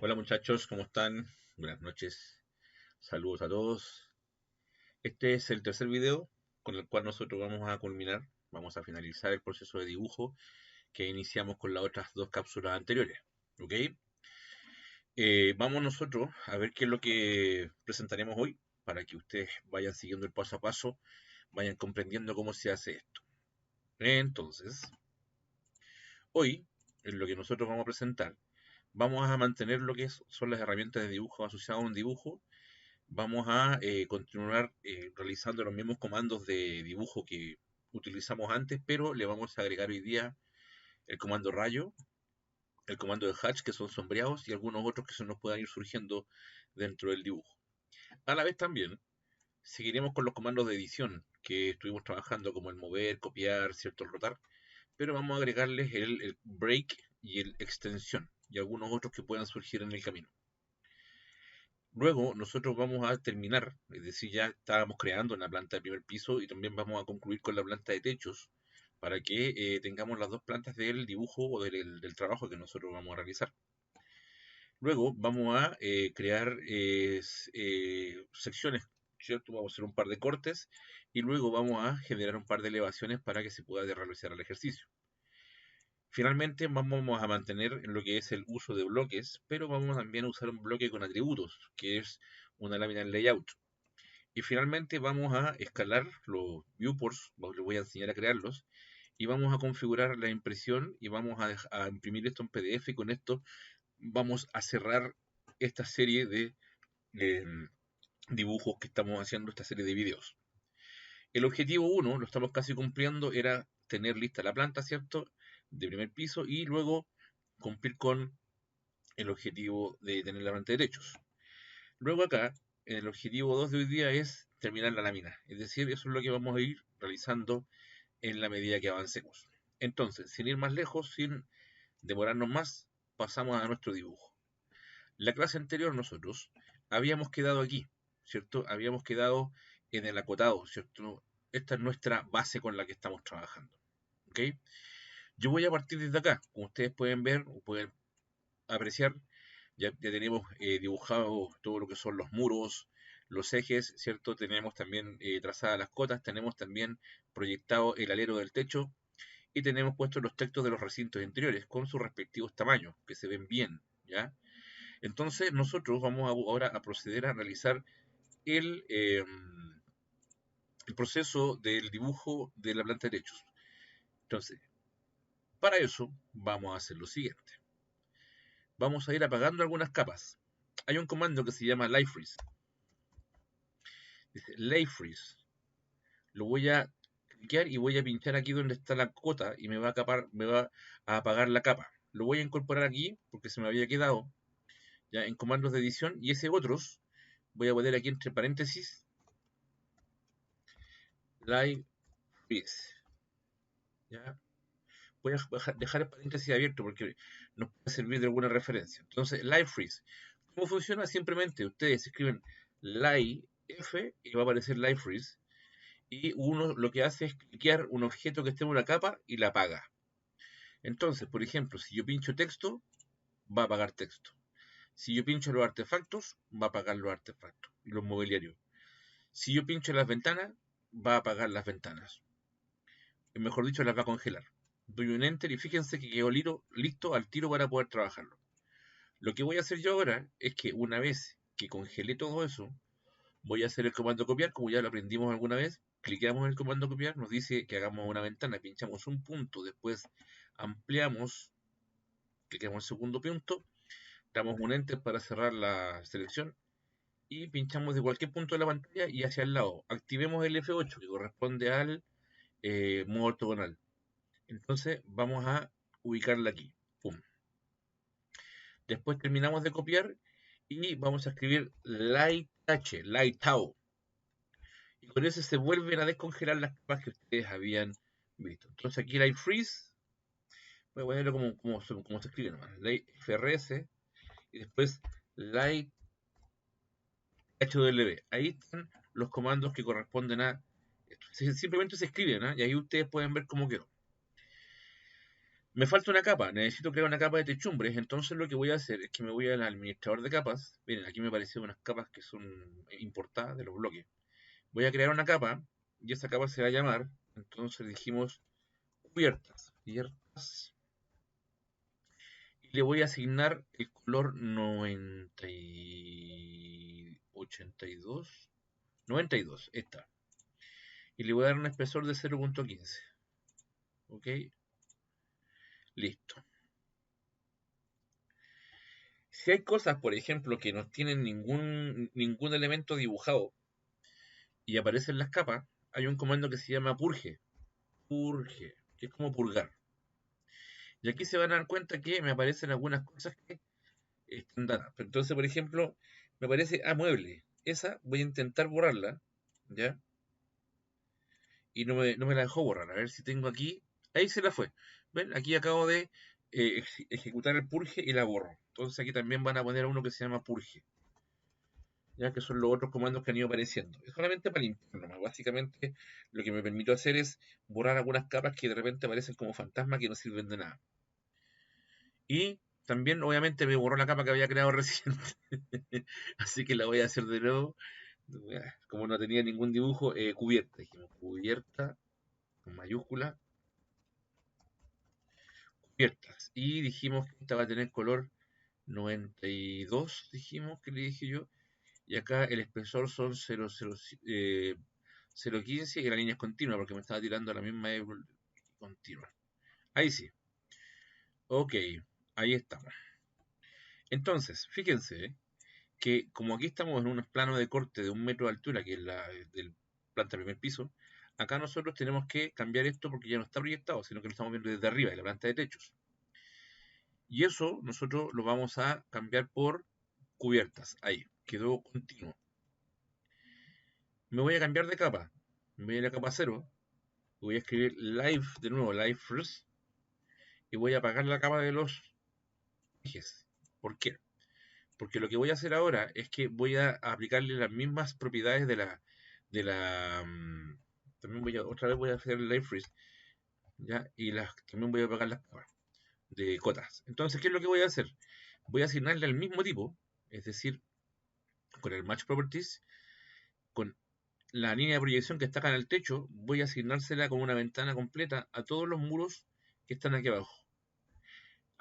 Hola muchachos, ¿cómo están? Buenas noches, saludos a todos. Este es el tercer video con el cual nosotros vamos a culminar, vamos a finalizar el proceso de dibujo que iniciamos con las otras dos cápsulas anteriores. ¿Ok? Vamos nosotros a ver qué es lo que presentaremos hoy para que ustedes vayan siguiendo el paso a paso, vayan comprendiendo cómo se hace esto. Entonces, hoy, en lo que nosotros vamos a presentar, vamos a mantener lo que son las herramientas de dibujo asociadas a un dibujo. Vamos a continuar realizando los mismos comandos de dibujo que utilizamos antes, pero le vamos a agregar hoy día el comando rayo, el comando de hatch, que son sombreados, y algunos otros que se nos puedan ir surgiendo dentro del dibujo. A la vez también seguiremos con los comandos de edición que estuvimos trabajando, como el mover, copiar, cierto, el rotar, pero vamos a agregarles el break y el extensión, y algunos otros que puedan surgir en el camino. Luego nosotros vamos a terminar, es decir, ya estábamos creando una planta de primer piso y también vamos a concluir con la planta de techos para que tengamos las dos plantas del dibujo o del trabajo que nosotros vamos a realizar. Luego vamos a crear secciones, ¿cierto? Vamos a hacer un par de cortes y luego vamos a generar un par de elevaciones para que se pueda realizar el ejercicio. Finalmente vamos a mantener lo que es el uso de bloques, pero vamos también a usar un bloque con atributos, que es una lámina en layout. Y finalmente vamos a escalar los viewports, les voy a enseñar a crearlos, y vamos a configurar la impresión y vamos a imprimir esto en PDF y con esto vamos a cerrar esta serie de eh, dibujos que estamos haciendo, esta serie de videos. El objetivo 1, lo estamos casi cumpliendo, era tener lista la planta, ¿cierto? De primer piso y luego cumplir con el objetivo de tener la planta de techos. Luego acá, el objetivo 2 de hoy día es terminar la lámina. Es decir, eso es lo que vamos a ir realizando en la medida que avancemos. Entonces, sin ir más lejos, sin demorarnos más, pasamos a nuestro dibujo. La clase anterior nosotros habíamos quedado aquí, ¿cierto? Habíamos quedado en el acotado, ¿cierto? Esta es nuestra base con la que estamos trabajando, ¿ok? Yo voy a partir desde acá, como ustedes pueden ver o pueden apreciar, ya tenemos dibujado todo lo que son los muros, los ejes, ¿cierto? Tenemos también trazadas las cotas, tenemos también proyectado el alero del techo y tenemos puestos los textos de los recintos interiores con sus respectivos tamaños, que se ven bien, ¿ya? Entonces nosotros vamos ahora a proceder a realizar el, eh, el proceso del dibujo de la planta de techos. Entonces, para eso vamos a hacer lo siguiente. Vamos a ir apagando algunas capas. Hay un comando que se llama Light Freeze. Dice Light Freeze. Lo voy a cliquear y voy a pinchar aquí donde está la cota y me va a apagar la capa. Lo voy a incorporar aquí porque se me había quedado ya en comandos de edición y ese otros voy a poner aquí entre paréntesis Light Freeze. ¿Ya? Voy a dejar el paréntesis abierto porque nos puede servir de alguna referencia. Entonces, Light Freeze. ¿Cómo funciona? Simplemente ustedes escriben Light F y va a aparecer Light Freeze. Y uno lo que hace es cliquear un objeto que esté en una capa y la apaga. Entonces, por ejemplo, si yo pincho texto, va a apagar texto. Si yo pincho los artefactos, va a apagar los artefactos y los mobiliarios. Si yo pincho las ventanas, va a apagar las ventanas. Mejor dicho, las va a congelar. Doy un enter y fíjense que quedó listo al tiro para poder trabajarlo. Lo que voy a hacer yo ahora es que una vez que congelé todo eso, voy a hacer el comando copiar, como ya lo aprendimos alguna vez. Cliqueamos en el comando copiar, nos dice que hagamos una ventana, pinchamos un punto, después ampliamos, cliquemos el segundo punto, damos un enter para cerrar la selección y pinchamos de cualquier punto de la pantalla y hacia el lado. Activemos el F8 que corresponde al modo ortogonal. Entonces vamos a ubicarla aquí. Pum. Después terminamos de copiar y vamos a escribir light h, light tau. Y con eso se vuelven a descongelar las capas que ustedes habían visto. Entonces aquí light freeze, voy a ponerlo como se escribe nomás, light FRS y después light HW. Ahí están los comandos que corresponden a esto. Simplemente se escriben, ¿eh? Y ahí ustedes pueden ver cómo quedó. Me falta una capa, necesito crear una capa de techumbres, entonces lo que voy a hacer es que me voy al administrador de capas. Miren, aquí me aparecieron unas capas que son importadas de los bloques. Voy a crear una capa y esa capa se va a llamar, entonces dijimos cubiertas, cubiertas, y le voy a asignar el color 82, 92, esta. Y le voy a dar un espesor de 0.15. ¿Ok? Listo. Si hay cosas, por ejemplo, que no tienen ningún elemento dibujado y aparecen las capas, hay un comando que se llama purge. Purge, que es como purgar. Y aquí se van a dar cuenta que me aparecen algunas cosas que están dadas. Entonces, por ejemplo, me aparece mueble. Esa voy a intentar borrarla, ¿ya? Y no me la dejó borrar. A ver si tengo aquí. Ahí se la fue. ¿Ven? Aquí acabo de ejecutar el purge y la borro. Entonces aquí también van a poner uno que se llama purge. Ya que son los otros comandos que han ido apareciendo. Es solamente para limpiar nomás. Básicamente lo que me permitió hacer es borrar algunas capas que de repente aparecen como fantasmas que no sirven de nada. Y también obviamente me borró la capa que había creado recién. Así que la voy a hacer de nuevo. Como no tenía ningún dibujo, cubierta. Dijimos cubierta con mayúscula. Cubiertas. Y dijimos que esta va a tener color 92, dijimos que le dije yo. Y acá el espesor son 0.15 y la línea es continua porque me estaba tirando a la misma continua. Ahí sí. Ok, ahí estamos. Entonces, fíjense que como aquí estamos en un plano de corte de 1 metro de altura, que es la del planta primer piso, acá nosotros tenemos que cambiar esto porque ya no está proyectado, sino que lo estamos viendo desde arriba, de la planta de techos. Y eso nosotros lo vamos a cambiar por cubiertas. Ahí, quedó continuo. Me voy a cambiar de capa. Me voy a ir a capa 0. Voy a escribir live de nuevo, live first. Y voy a apagar la capa de los ejes. ¿Por qué? Porque lo que voy a hacer ahora es que voy a aplicarle las mismas propiedades de la también otra vez voy a hacer el live freeze, ¿ya? Y también voy a apagar las capas de cotas. Entonces, ¿qué es lo que voy a hacer? Voy a asignarle al mismo tipo, es decir, con el match properties, con la línea de proyección que está acá en el techo, voy a asignársela como una ventana completa a todos los muros que están aquí abajo.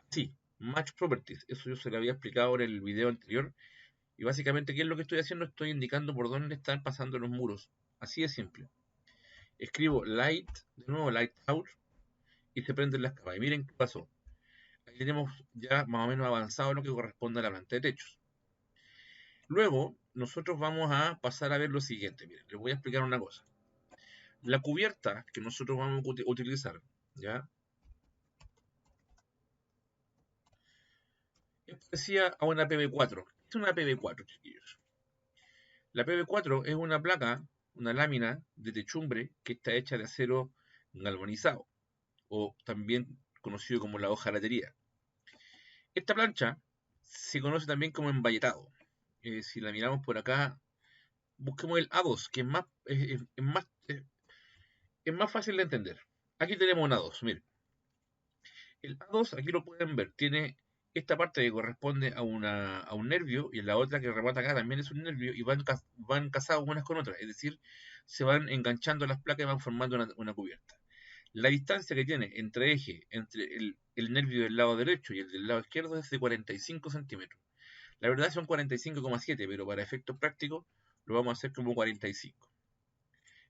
Sí, match properties. Eso yo se lo había explicado en el video anterior. Y básicamente, ¿qué es lo que estoy haciendo? Estoy indicando por dónde están pasando los muros. Así de simple. Escribo light, de nuevo light out, y se prenden las capas. Y miren qué pasó. Ahí tenemos ya más o menos avanzado lo que corresponde a la planta de techos. Luego, nosotros vamos a pasar a ver lo siguiente. Miren, les voy a explicar una cosa. La cubierta que nosotros vamos a utilizar, ¿ya? Es parecida a una PB4. Es una PB4, chiquillos. La PB4 es una placa, una lámina de techumbre que está hecha de acero galvanizado, o también conocido como la hojalatería. Esta plancha se conoce también como embayetado. Si la miramos por acá, busquemos el A2, que es más fácil de entender. Aquí tenemos un A2, miren. El A2, aquí lo pueden ver, tiene esta parte que corresponde a un nervio y la otra que remata acá también es un nervio y van casados unas con otras, es decir, se van enganchando las placas y van formando una cubierta. La distancia que tiene entre el nervio del lado derecho y el del lado izquierdo es de 45 centímetros. La verdad son 45,7, pero para efectos prácticos lo vamos a hacer como 45.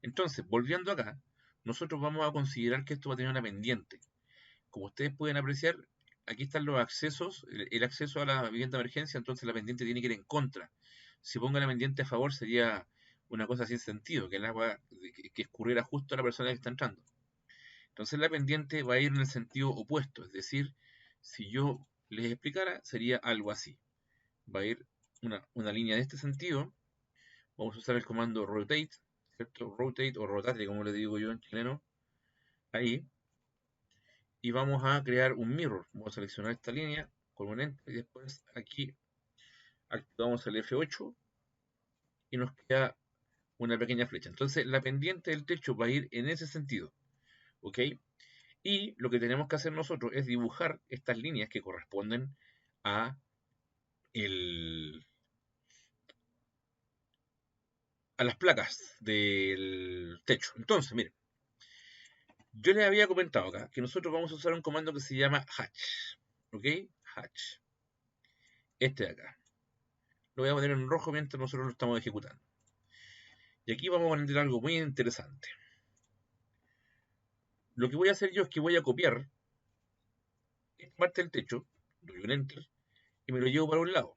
Entonces, volviendo acá, nosotros vamos a considerar que esto va a tener una pendiente. Como ustedes pueden apreciar, aquí están los accesos, el acceso a la vivienda de emergencia, entonces la pendiente tiene que ir en contra. Si pongo la pendiente a favor sería una cosa sin sentido, que el agua que escurriera justo a la persona que está entrando. Entonces la pendiente va a ir en el sentido opuesto, es decir, si yo les explicara, sería algo así. Va a ir una línea de este sentido, vamos a usar el comando rotate, ¿cierto? Rotate o rotate, como le digo yo en chileno, ahí, y vamos a crear un mirror. Vamos a seleccionar esta línea con un enter y después aquí activamos el F8 y nos queda una pequeña flecha. Entonces la pendiente del techo va a ir en ese sentido, ¿ok? Y lo que tenemos que hacer nosotros es dibujar estas líneas que corresponden a, a las placas del techo. Entonces, miren, yo les había comentado acá que nosotros vamos a usar un comando que se llama hatch. ¿Ok? Hatch. Este de acá. Lo voy a poner en rojo mientras nosotros lo estamos ejecutando. Y aquí vamos a poner algo muy interesante. Lo que voy a hacer yo es que voy a copiar esta parte del techo, doy un enter, y me lo llevo para un lado.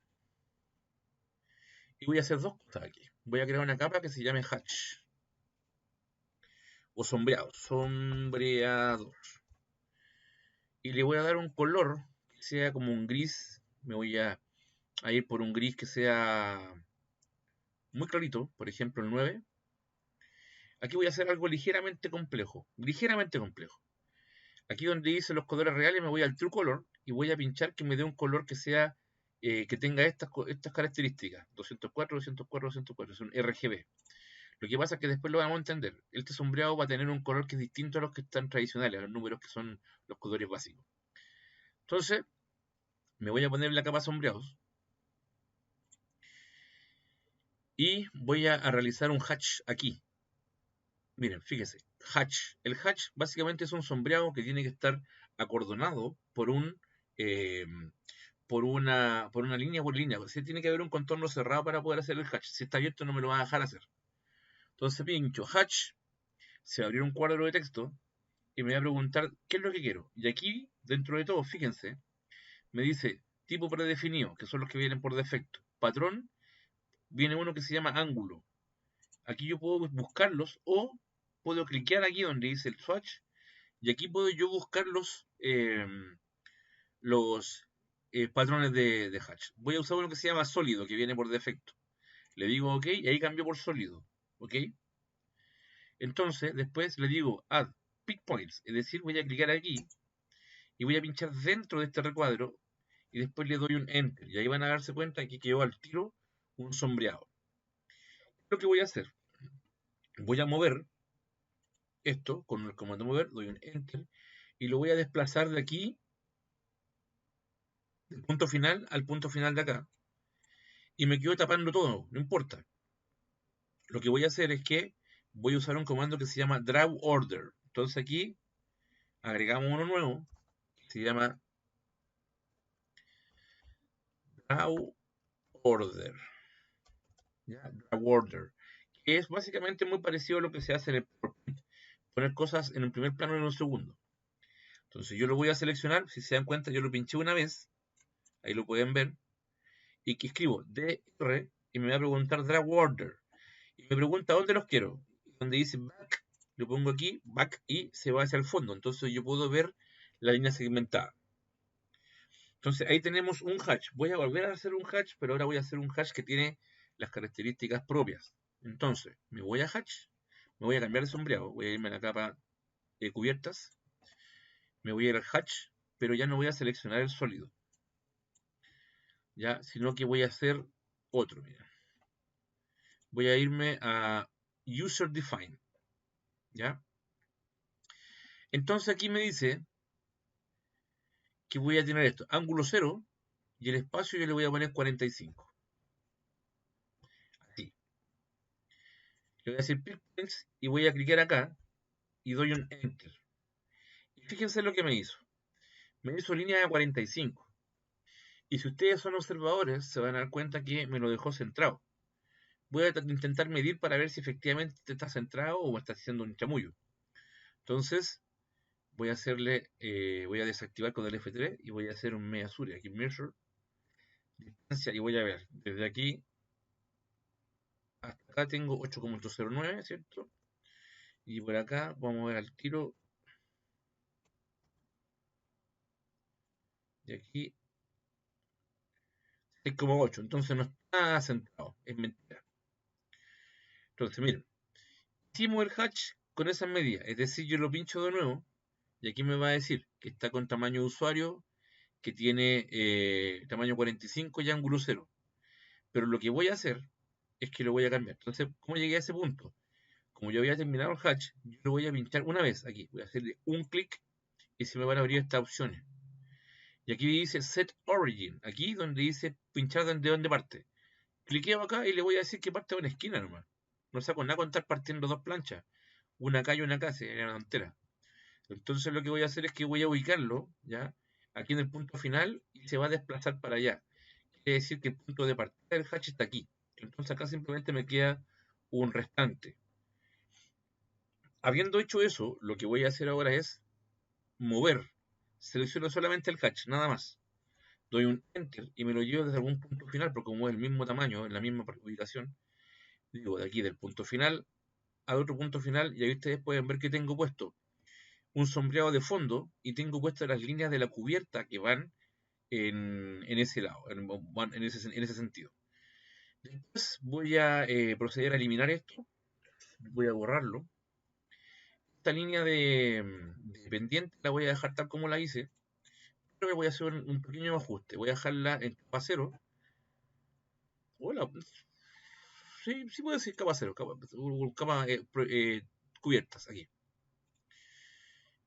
Y voy a hacer dos cosas aquí. Voy a crear una capa que se llame hatch. O sombreado. Sombreador. Y le voy a dar un color que sea como un gris. Me voy a ir por un gris que sea muy clarito. Por ejemplo, el 9. Aquí voy a hacer algo ligeramente complejo. Ligeramente complejo. Aquí donde dice los colores reales me voy al True Color y voy a pinchar que me dé un color que sea que tenga estas características. 204, 204, 204. Es un RGB. Lo que pasa es que después lo vamos a entender. Este sombreado va a tener un color que es distinto a los que están tradicionales, a los números que son los colores básicos. Entonces, me voy a poner la capa sombreados. Y voy a realizar un hatch aquí. Miren, fíjense. Hatch. El hatch básicamente es un sombreado que tiene que estar acordonado por un... por una línea por línea. O sea, tiene que haber un contorno cerrado para poder hacer el hatch. Si está abierto no me lo va a dejar hacer. Entonces pincho hatch, se va a abrir un cuadro de texto y me va a preguntar qué es lo que quiero. Y aquí, dentro de todo, fíjense, me dice tipo predefinido, que son los que vienen por defecto. Patrón, viene uno que se llama ángulo. Aquí yo puedo buscarlos o puedo cliquear aquí donde dice el swatch y aquí puedo yo buscar los patrones de hatch. Voy a usar uno que se llama sólido, que viene por defecto. Le digo OK y ahí cambió por sólido. ¿Ok? Entonces, después le digo add pick points, es decir, voy a clicar aquí y voy a pinchar dentro de este recuadro y después le doy un enter. Y ahí van a darse cuenta que quedó al tiro un sombreado. Lo que voy a hacer, voy a mover esto con el comando mover, doy un enter y lo voy a desplazar de aquí, del punto final al punto final de acá. Y me quedo tapando todo, no importa. Lo que voy a hacer es que voy a usar un comando que se llama draw order. Entonces aquí agregamos uno nuevo que se llama draw order. ¿Ya? Draw order. Que es básicamente muy parecido a lo que se hace en el PowerPoint. Poner cosas en un primer plano y en un segundo. Entonces yo lo voy a seleccionar. Si se dan cuenta, yo lo pinché una vez. Ahí lo pueden ver. Y que escribo DR y me va a preguntar draw order. Y me pregunta dónde los quiero. Donde dice back, lo pongo aquí, back, y se va hacia el fondo. Entonces yo puedo ver la línea segmentada. Entonces ahí tenemos un hatch. Voy a volver a hacer un hatch, pero ahora voy a hacer un hatch que tiene las características propias. Entonces, me voy a hatch, me voy a cambiar de sombreado, voy a irme a la capa de cubiertas, me voy a ir al hatch, pero ya no voy a seleccionar el sólido, ya, sino que voy a hacer otro, mira. Voy a irme a User Define, ¿ya? Entonces aquí me dice que voy a tener esto, ángulo 0, y el espacio yo le voy a poner 45. Así. Le voy a decir Pick Points y voy a clicar acá y doy un Enter. Y fíjense lo que me hizo. Me hizo línea de 45. Y si ustedes son observadores, se van a dar cuenta que me lo dejó centrado. Voy a intentar medir para ver si efectivamente está centrado o está haciendo un chamullo. Entonces, voy a hacerle, voy a desactivar con el F3 y voy a hacer un measure, aquí measure, distancia, y voy a ver, desde aquí hasta acá tengo 8,809, ¿cierto? Y por acá vamos a ver al tiro, de aquí 6,8, entonces no está centrado, es mentira. Entonces, miren, hicimos el hatch con esas medidas, es decir, yo lo pincho de nuevo y aquí me va a decir que está con tamaño de usuario, que tiene tamaño 45 y ángulo 0. Pero lo que voy a hacer es que lo voy a cambiar. Entonces, ¿cómo llegué a ese punto? Como yo había terminado el hatch, yo lo voy a pinchar una vez aquí. Voy a hacerle un clic y se me van a abrir estas opciones. Y aquí dice Set Origin, aquí donde dice pinchar de dónde parte. Cliqueo acá y le voy a decir que parte de una esquina nomás. No saco nada con estar partiendo dos planchas. Una acá y una acá, sería una tontera. Entonces lo que voy a hacer es que voy a ubicarlo, ¿ya? Aquí en el punto final y se va a desplazar para allá. Quiere decir que el punto de partida del hatch está aquí. Entonces acá simplemente me queda un restante. Habiendo hecho eso, lo que voy a hacer ahora es mover. Selecciono solamente el hatch, nada más. Doy un enter y me lo llevo desde algún punto final, porque como es el mismo tamaño, en la misma ubicación, digo de aquí del punto final al otro punto final, y ahí ustedes pueden ver que tengo puesto un sombreado de fondo y tengo puestas las líneas de la cubierta que van en ese lado, en ese sentido. Después voy a proceder a eliminar esto, voy a borrarlo. Esta línea de pendiente la voy a dejar tal como la hice, pero voy a hacer un pequeño ajuste. Voy a dejarla en capa 0. Hola, sí, sí puedo decir capa 0, cubiertas aquí.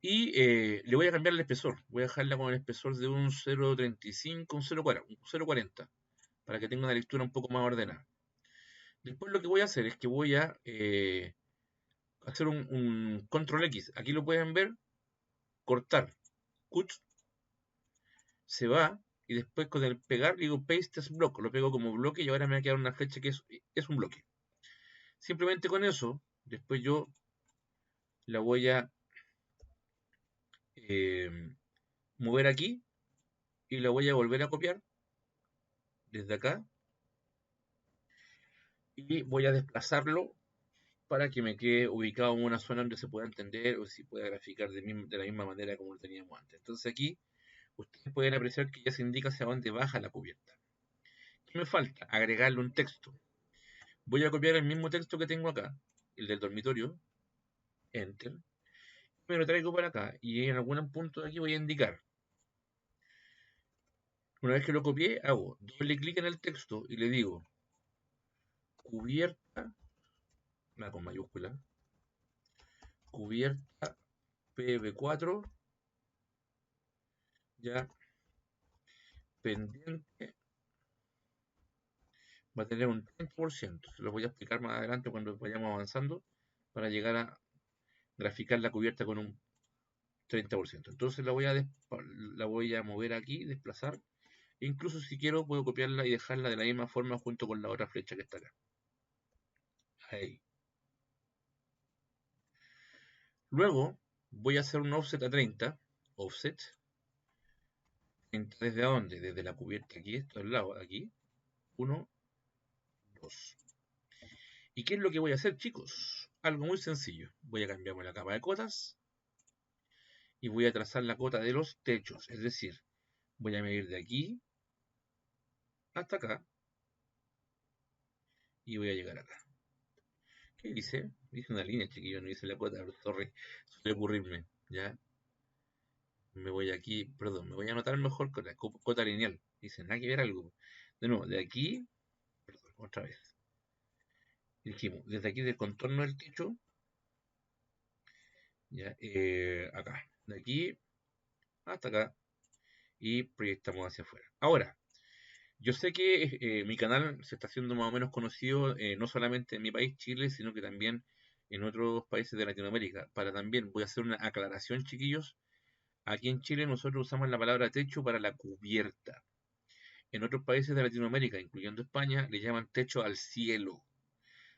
Y le voy a cambiar el espesor. Voy a dejarla con el espesor de un 0.35, un 0.40, para que tenga una lectura un poco más ordenada. Después lo que voy a hacer es que voy a hacer un control X. Aquí lo pueden ver, cortar, cut, se va, y después con el pegar digo paste as block, lo pego como bloque y ahora me va a quedar una flecha que es un bloque. Simplemente con eso, después yo la voy a eh, mover aquí y la voy a volver a copiar desde acá y voy a desplazarlo para que me quede ubicado en una zona donde se pueda entender o si pueda graficar de la misma manera como lo teníamos antes. Entonces aquí ustedes pueden apreciar que ya se indica hacia dónde baja la cubierta. ¿Qué me falta? Agregarle un texto. Voy a copiar el mismo texto que tengo acá, el del dormitorio, enter, me lo traigo para acá y en algún punto de aquí voy a indicar. Una vez que lo copié, hago doble clic en el texto y le digo cubierta, con mayúscula, cubierta PV4, ya pendiente, va a tener un 30%. Se lo voy a explicar más adelante cuando vayamos avanzando para llegar a graficar la cubierta con un 30%. Entonces la voy a mover aquí, desplazar. Incluso si quiero puedo copiarla y dejarla de la misma forma junto con la otra flecha que está acá. Ahí. Luego voy a hacer un offset a 30. Offset. ¿Desde dónde? Desde la cubierta aquí, esto al lado, aquí. 1, 2. ¿Y qué es lo que voy a hacer, chicos? Algo muy sencillo. Voy a cambiarme la capa de cotas y voy a trazar la cota de los techos. Es decir, voy a medir de aquí hasta acá y voy a llegar acá. ¿Qué dice? Dice una línea, chiquillo, no dice la cota, sorry, suele ocurrirme, ¿ya? Me voy aquí, perdón, me voy a anotar mejor con la cota lineal. Dice, nada que ver algo. De nuevo, de aquí, perdón, otra vez. Dijimos, desde aquí del contorno del techo, ya, acá, de aquí hasta acá, y proyectamos hacia afuera. Ahora, yo sé que mi canal se está haciendo más o menos conocido no solamente en mi país, Chile, sino que también en otros países de Latinoamérica. Para también, voy a hacer una aclaración, chiquillos. Aquí en Chile nosotros usamos la palabra techo para la cubierta. En otros países de Latinoamérica, incluyendo España, le llaman techo al cielo.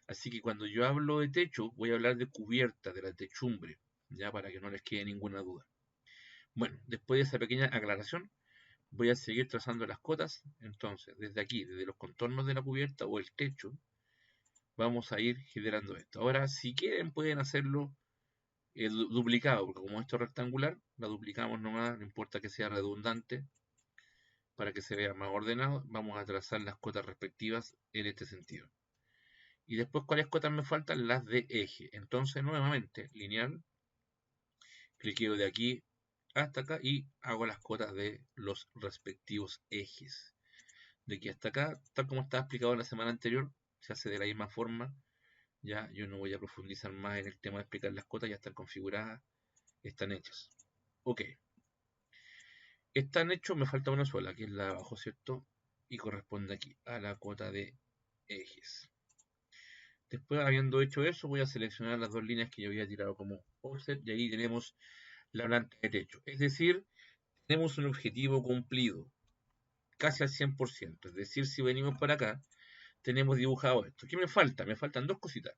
Así que cuando yo hablo de techo, voy a hablar de cubierta, de la techumbre, ya para que no les quede ninguna duda. Bueno, después de esa pequeña aclaración, voy a seguir trazando las cotas. Entonces, desde aquí, desde los contornos de la cubierta o el techo, vamos a ir generando esto. Ahora, si quieren, pueden hacerlo duplicado, porque como esto es rectangular, la duplicamos nomás, no importa que sea redundante, para que se vea más ordenado. Vamos a trazar las cotas respectivas en este sentido. Y después, ¿cuáles cotas me faltan? Las de eje. Entonces, nuevamente, lineal, cliqueo de aquí hasta acá y hago las cotas de los respectivos ejes. De aquí hasta acá, tal como estaba explicado la semana anterior, se hace de la misma forma. Ya yo no voy a profundizar más en el tema de explicar las cotas, ya están configuradas, están hechas. Ok. Están hechos, me falta una sola, que es la de abajo, ¿cierto? Y corresponde aquí, a la cuota de ejes. Después, habiendo hecho eso, voy a seleccionar las dos líneas que yo había tirado como offset y ahí tenemos la planta de techo. Es decir, tenemos un objetivo cumplido, casi al 100%. Es decir, si venimos por acá, tenemos dibujado esto. ¿Qué me falta? Me faltan dos cositas.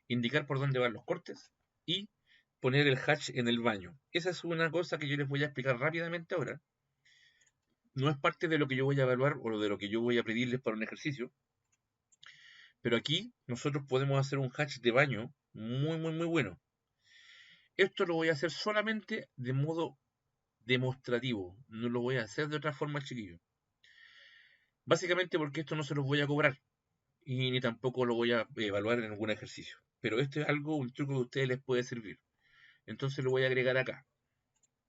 Indicar por dónde van los cortes y poner el hatch en el baño. Esa es una cosa que yo les voy a explicar rápidamente ahora. No es parte de lo que yo voy a evaluar o de lo que yo voy a pedirles para un ejercicio, pero aquí nosotros podemos hacer un hatch de baño muy bueno. Esto lo voy a hacer solamente de modo demostrativo, no lo voy a hacer de otra forma, chiquillos. Básicamente porque esto no se los voy a cobrar y ni tampoco lo voy a evaluar en algún ejercicio. Pero esto es algo, un truco que a ustedes les puede servir. Entonces lo voy a agregar acá,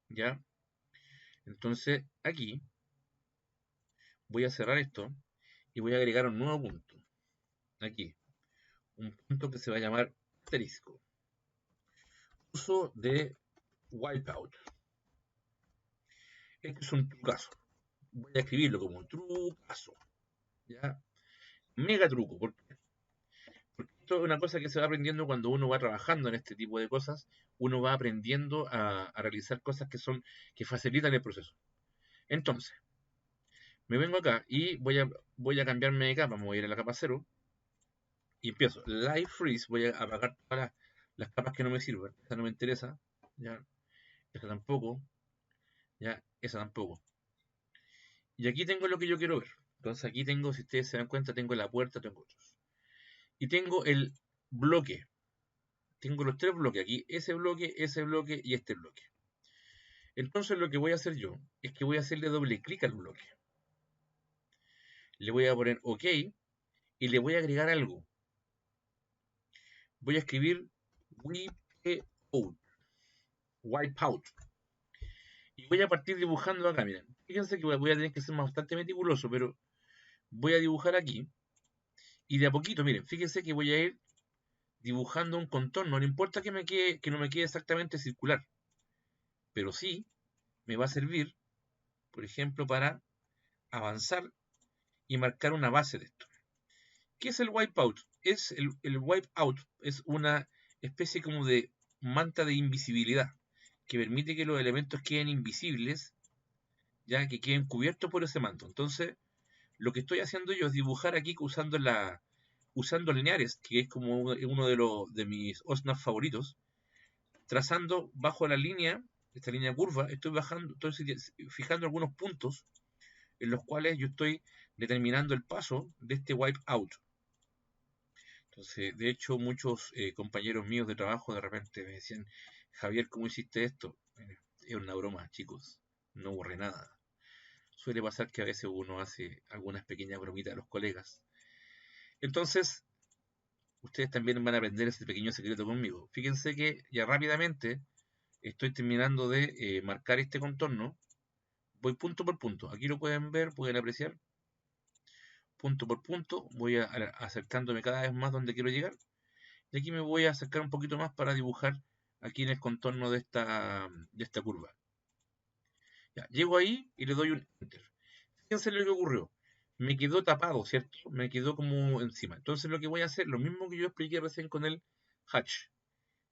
¿ya? Entonces aquí voy a cerrar esto y voy a agregar un nuevo punto. Aquí, un punto que se va a llamar asterisco. Uso de wipeout. Este es un trucazo. Voy a escribirlo como trucazo. ¿Ya? Mega truco. Porque esto es una cosa que se va aprendiendo cuando uno va trabajando en este tipo de cosas. Uno va aprendiendo a realizar cosas que facilitan el proceso. Entonces, me vengo acá y voy a cambiarme de capa. Me voy a ir a la capa 0 y empiezo. Live Freeze. Voy a apagar todas las capas que no me sirven. Esa no me interesa. ¿Ya? Esa tampoco. ¿Ya? Esa tampoco. Y aquí tengo lo que yo quiero ver. Entonces aquí tengo, si ustedes se dan cuenta, tengo la puerta, tengo otros. Y tengo el bloque. Tengo los tres bloques aquí, ese bloque y este bloque. Entonces lo que voy a hacer yo es que voy a hacerle doble clic al bloque. Le voy a poner OK y le voy a agregar algo. Voy a escribir wipeout. Y voy a partir dibujando acá, miren. Fíjense que voy a tener que ser bastante meticuloso, pero voy a dibujar aquí. Y de a poquito, miren, fíjense que voy a ir dibujando un contorno. No importa que no me quede exactamente circular, pero sí me va a servir, por ejemplo, para avanzar y marcar una base de esto. ¿Qué es el wipeout? El wipeout es una especie como de manta de invisibilidad que permite que los elementos queden invisibles, ya que queden cubiertos por ese manto. Entonces, lo que estoy haciendo yo es dibujar aquí usando lineares, que es como uno de mis OSNAP favoritos, trazando bajo la línea, esta línea curva, estoy fijando algunos puntos en los cuales yo estoy determinando el paso de este wipeout. Entonces, de hecho, muchos compañeros míos de trabajo de repente me decían, Javier, ¿cómo hiciste esto? Es una broma, chicos, no borré nada. Suele pasar que a veces uno hace algunas pequeñas bromitas a los colegas. Entonces, ustedes también van a aprender ese pequeño secreto conmigo. Fíjense que ya rápidamente estoy terminando de marcar este contorno. Voy punto por punto. Aquí lo pueden ver, pueden apreciar. Punto por punto. Voy acercándome cada vez más donde quiero llegar. Y aquí me voy a acercar un poquito más para dibujar aquí en el contorno de esta curva. Ya, llego ahí y le doy un enter. Fíjense lo que ocurrió. Me quedó tapado, ¿cierto? Me quedó como encima. Entonces lo que voy a hacer, lo mismo que yo expliqué recién con el hatch.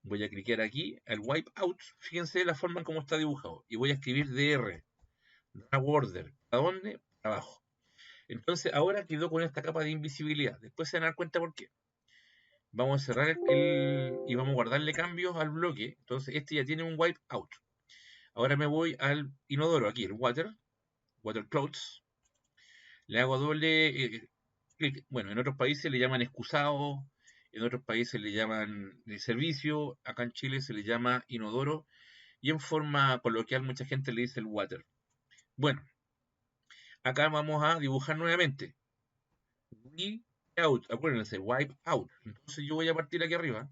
Voy a clicar aquí, al wipeout. Fíjense la forma en cómo está dibujado. Y voy a escribir DR. Drag order. ¿A dónde? Para abajo. Entonces ahora quedó con esta capa de invisibilidad. Después se van a dar cuenta por qué. Vamos a cerrar y vamos a guardarle cambios al bloque. Entonces este ya tiene un wipeout. Ahora me voy al inodoro, aquí, el water clouds. Le hago doble clic. Bueno, en otros países le llaman excusado, en otros países le llaman servicio, acá en Chile se le llama inodoro y en forma coloquial mucha gente le dice el water. Bueno, acá vamos a dibujar nuevamente. Wipe out, acuérdense, wipe out. Entonces yo voy a partir aquí arriba,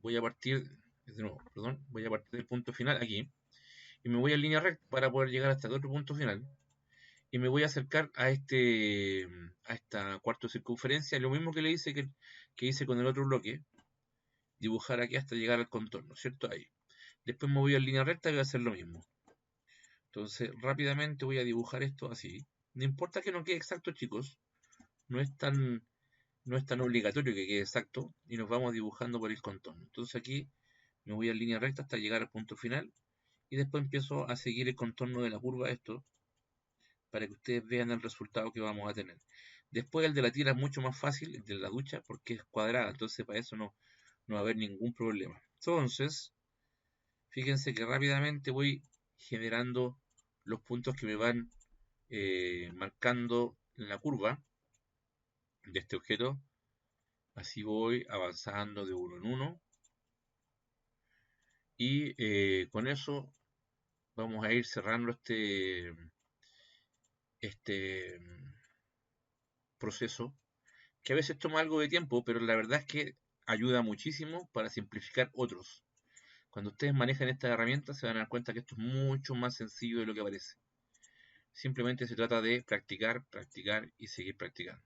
voy a partir, de nuevo, perdón, voy a partir del punto final aquí y me voy en línea recta para poder llegar hasta el otro punto final. Y me voy a acercar a esta cuarto de circunferencia, lo mismo que le hice que hice con el otro bloque, dibujar aquí hasta llegar al contorno, ¿cierto? Ahí. Después me voy a línea recta y voy a hacer lo mismo. Entonces, rápidamente voy a dibujar esto así. No importa que no quede exacto, chicos. No es tan, no es tan obligatorio que quede exacto. Y nos vamos dibujando por el contorno. Entonces aquí me voy a línea recta hasta llegar al punto final. Y después empiezo a seguir el contorno de la curva esto, para que ustedes vean el resultado que vamos a tener. Después el de la tira es mucho más fácil, el de la ducha, porque es cuadrada. Entonces para eso no va a haber ningún problema. Entonces, fíjense que rápidamente voy generando los puntos que me van marcando en la curva de este objeto. Así voy avanzando de uno en uno. Y con eso vamos a ir cerrando este proceso, que a veces toma algo de tiempo, pero la verdad es que ayuda muchísimo para simplificar otros. Cuando ustedes manejan estas herramientas se van a dar cuenta que esto es mucho más sencillo de lo que parece. Simplemente se trata de practicar, practicar y seguir practicando.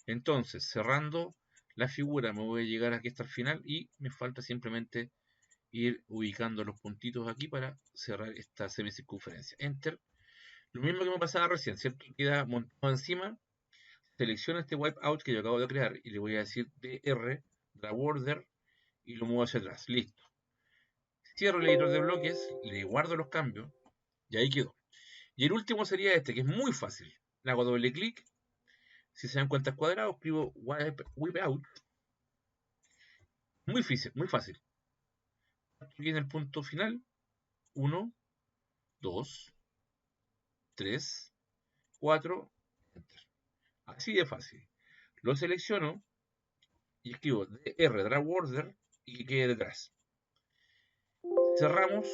Entonces, cerrando la figura, me voy a llegar aquí hasta el final y me falta simplemente ir ubicando los puntitos aquí para cerrar esta semicircunferencia. Enter. Lo mismo que me pasaba recién, ¿cierto? Queda montado encima. Selecciono este wipeout que yo acabo de crear y le voy a decir DR, Draw Border, y lo muevo hacia atrás. Listo. Cierro el editor de bloques, le guardo los cambios y ahí quedó. Y el último sería este, que es muy fácil. Le hago doble clic. Si se dan cuenta al cuadrado, escribo wipeout. Muy fácil, muy fácil. Aquí en el punto final. 1, 2, 3, 4. Enter. Así de fácil. Lo selecciono y escribo DR, Draw Border, y que quede detrás. Cerramos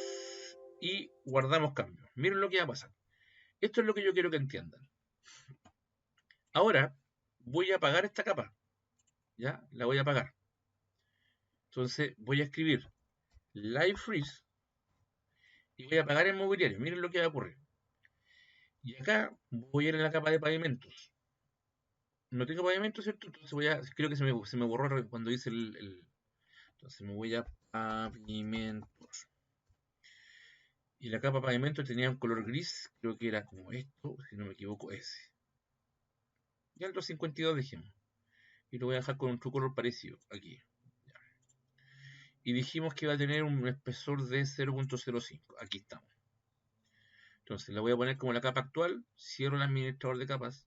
y guardamos cambios. Miren lo que va a pasar. Esto es lo que yo quiero que entiendan. Ahora voy a apagar esta capa. ¿Ya? La voy a apagar. Entonces voy a escribir Live Freeze y voy a apagar el mobiliario. Miren lo que va a ocurrir. Y acá voy a ir en la capa de pavimentos. No tengo pavimento, ¿cierto? Entonces creo que se me borró cuando hice entonces me voy a pavimentos. Y la capa de pavimento tenía un color gris, creo que era como esto, si no me equivoco, ese. Ya el 252 dejemos. Y lo voy a dejar con otro color parecido, aquí. Ya. Y dijimos que iba a tener un espesor de 0.05. Aquí estamos. Entonces la voy a poner como la capa actual, cierro el administrador de capas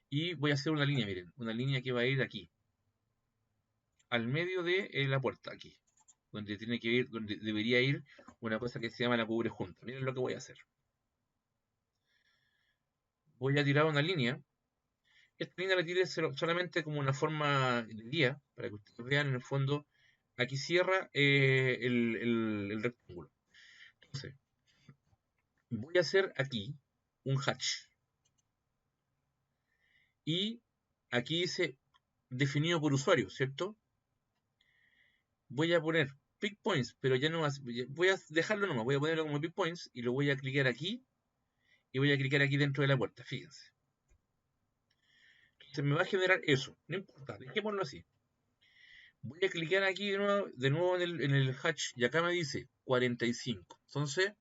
y voy a hacer una línea, miren, una línea que va a ir aquí, al medio de la puerta, aquí, donde tiene que ir, donde debería ir una cosa que se llama la cubre junta. Miren lo que voy a hacer. Voy a tirar una línea. Esta línea la tiré solamente como una forma de guía, para que ustedes vean en el fondo, aquí cierra el rectángulo. Entonces, voy a hacer aquí un hatch. Y aquí dice definido por usuario, ¿cierto? Voy a poner pick points, pero ya no voy a dejarlo nomás, voy a ponerlo como pick points y lo voy a clicar aquí y voy a clicar aquí dentro de la puerta, fíjense. Entonces me va a generar eso, no importa, dejémoslo así. Voy a clicar aquí de nuevo en el hatch y acá me dice 45. Entonces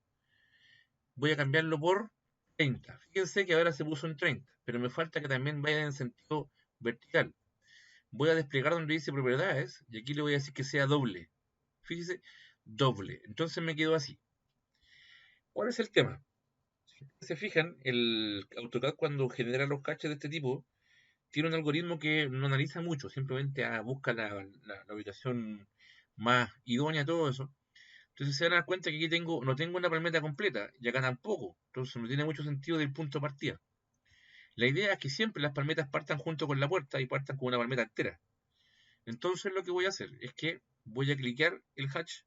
voy a cambiarlo por 30. Fíjense que ahora se puso en 30, pero me falta que también vaya en sentido vertical. Voy a desplegar donde dice propiedades y aquí le voy a decir que sea doble. Fíjese, doble. Entonces me quedó así. ¿Cuál es el tema? Si se fijan, el AutoCAD cuando genera los caches de este tipo, tiene un algoritmo que no analiza mucho, simplemente busca la ubicación más idónea, todo eso. Entonces se van a dar cuenta que aquí no tengo una palmeta completa, y acá tampoco. Entonces no tiene mucho sentido del punto de partida. La idea es que siempre las palmetas partan junto con la puerta y partan con una palmeta entera. Entonces lo que voy a hacer es que voy a clicar el hatch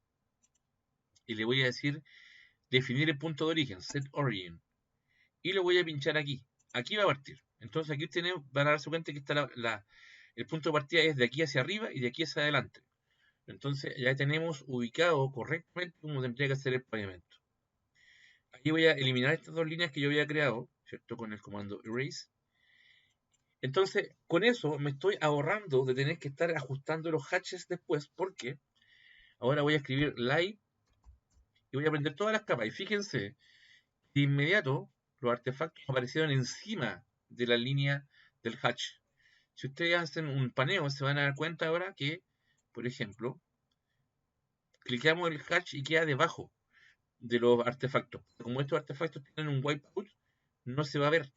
y le voy a decir definir el punto de origen, set origin. Y lo voy a pinchar aquí. Aquí va a partir. Entonces aquí ustedes van a darse cuenta que está el punto de partida es de aquí hacia arriba y de aquí hacia adelante. Entonces ya tenemos ubicado correctamente cómo tendría que ser el pavimento. Aquí voy a eliminar estas dos líneas que yo había creado, ¿cierto? Con el comando erase. Entonces, con eso me estoy ahorrando de tener que estar ajustando los hatches después, porque Ahora voy a escribir live y voy a prender todas las capas. Y fíjense, de inmediato los artefactos aparecieron encima de la línea del hatch. Si ustedes hacen un paneo, se van a dar cuenta ahora que, por ejemplo, cliqueamos el hatch y queda debajo de los artefactos. Como estos artefactos tienen un wipeout, no se va a ver.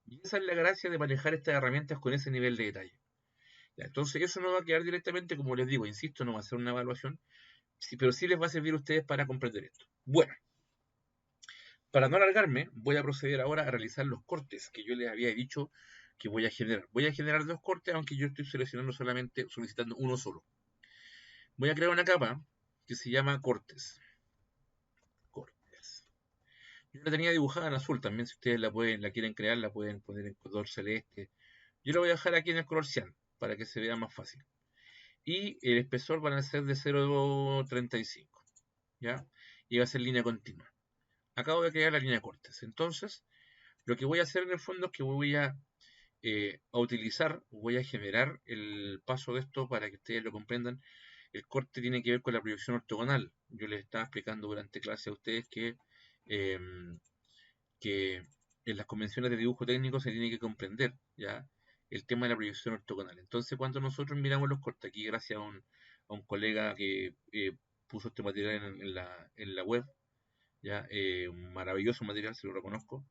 Y esa es la gracia de manejar estas herramientas con ese nivel de detalle. Ya, entonces eso no va a quedar directamente, como les digo, insisto, no va a ser una evaluación, sí, pero sí les va a servir a ustedes para comprender esto. Bueno, para no alargarme, voy a proceder ahora a realizar los cortes que yo les había dicho que voy a generar. Voy a generar dos cortes, aunque yo estoy solicitando uno solo. Voy a crear una capa que se llama cortes. Cortes. Yo la tenía dibujada en azul también, si ustedes la quieren crear, la pueden poner en color celeste. Yo la voy a dejar aquí en el color cian, para que se vea más fácil. Y el espesor van a ser de 0,35, ¿ya? Y va a ser línea continua. Acabo de crear la línea de cortes. Entonces, lo que voy a hacer en el fondo es que voy a utilizar, voy a generar el paso de esto para que ustedes lo comprendan. El corte tiene que ver con la proyección ortogonal. Yo les estaba explicando durante clase a ustedes eh, que en las convenciones de dibujo técnico se tiene que comprender ya el tema de la proyección ortogonal. Entonces, cuando nosotros miramos los cortes, aquí gracias a un colega que puso este material en la web, ya un maravilloso material, se lo reconozco.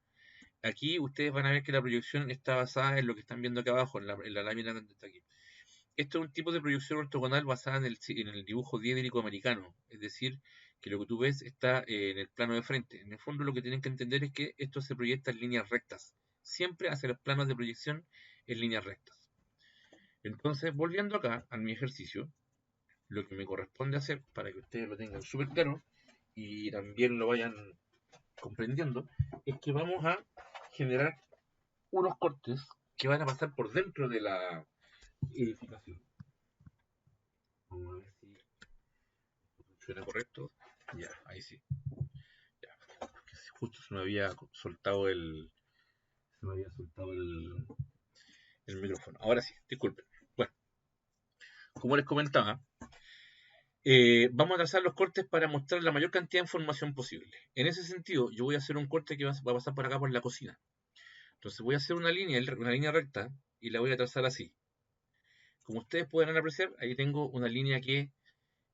Aquí ustedes van a ver que la proyección está basada en lo que están viendo acá abajo, en la lámina donde está aquí. Esto es un tipo de proyección ortogonal basada en el dibujo diédrico americano, es decir, que lo que tú ves está en el plano de frente. En el fondo lo que tienen que entender es que esto se proyecta en líneas rectas, siempre hacia los planos de proyección en líneas rectas. Entonces, volviendo acá a mi ejercicio, lo que me corresponde hacer para que ustedes lo tengan súper claro y también lo vayan comprendiendo, es que vamos a generar unos cortes que van a pasar por dentro de la edificación. Vamos a ver si funciona correcto. Ya, ahí sí. Ya. Justo se me había soltado el micrófono. Ahora sí, disculpen. Bueno, como les comentaba, vamos a trazar los cortes para mostrar la mayor cantidad de información posible. En ese sentido, yo voy a hacer un corte que va a pasar por acá por la cocina. Entonces voy a hacer una línea recta y la voy a trazar así. Como ustedes pueden apreciar, ahí tengo una línea que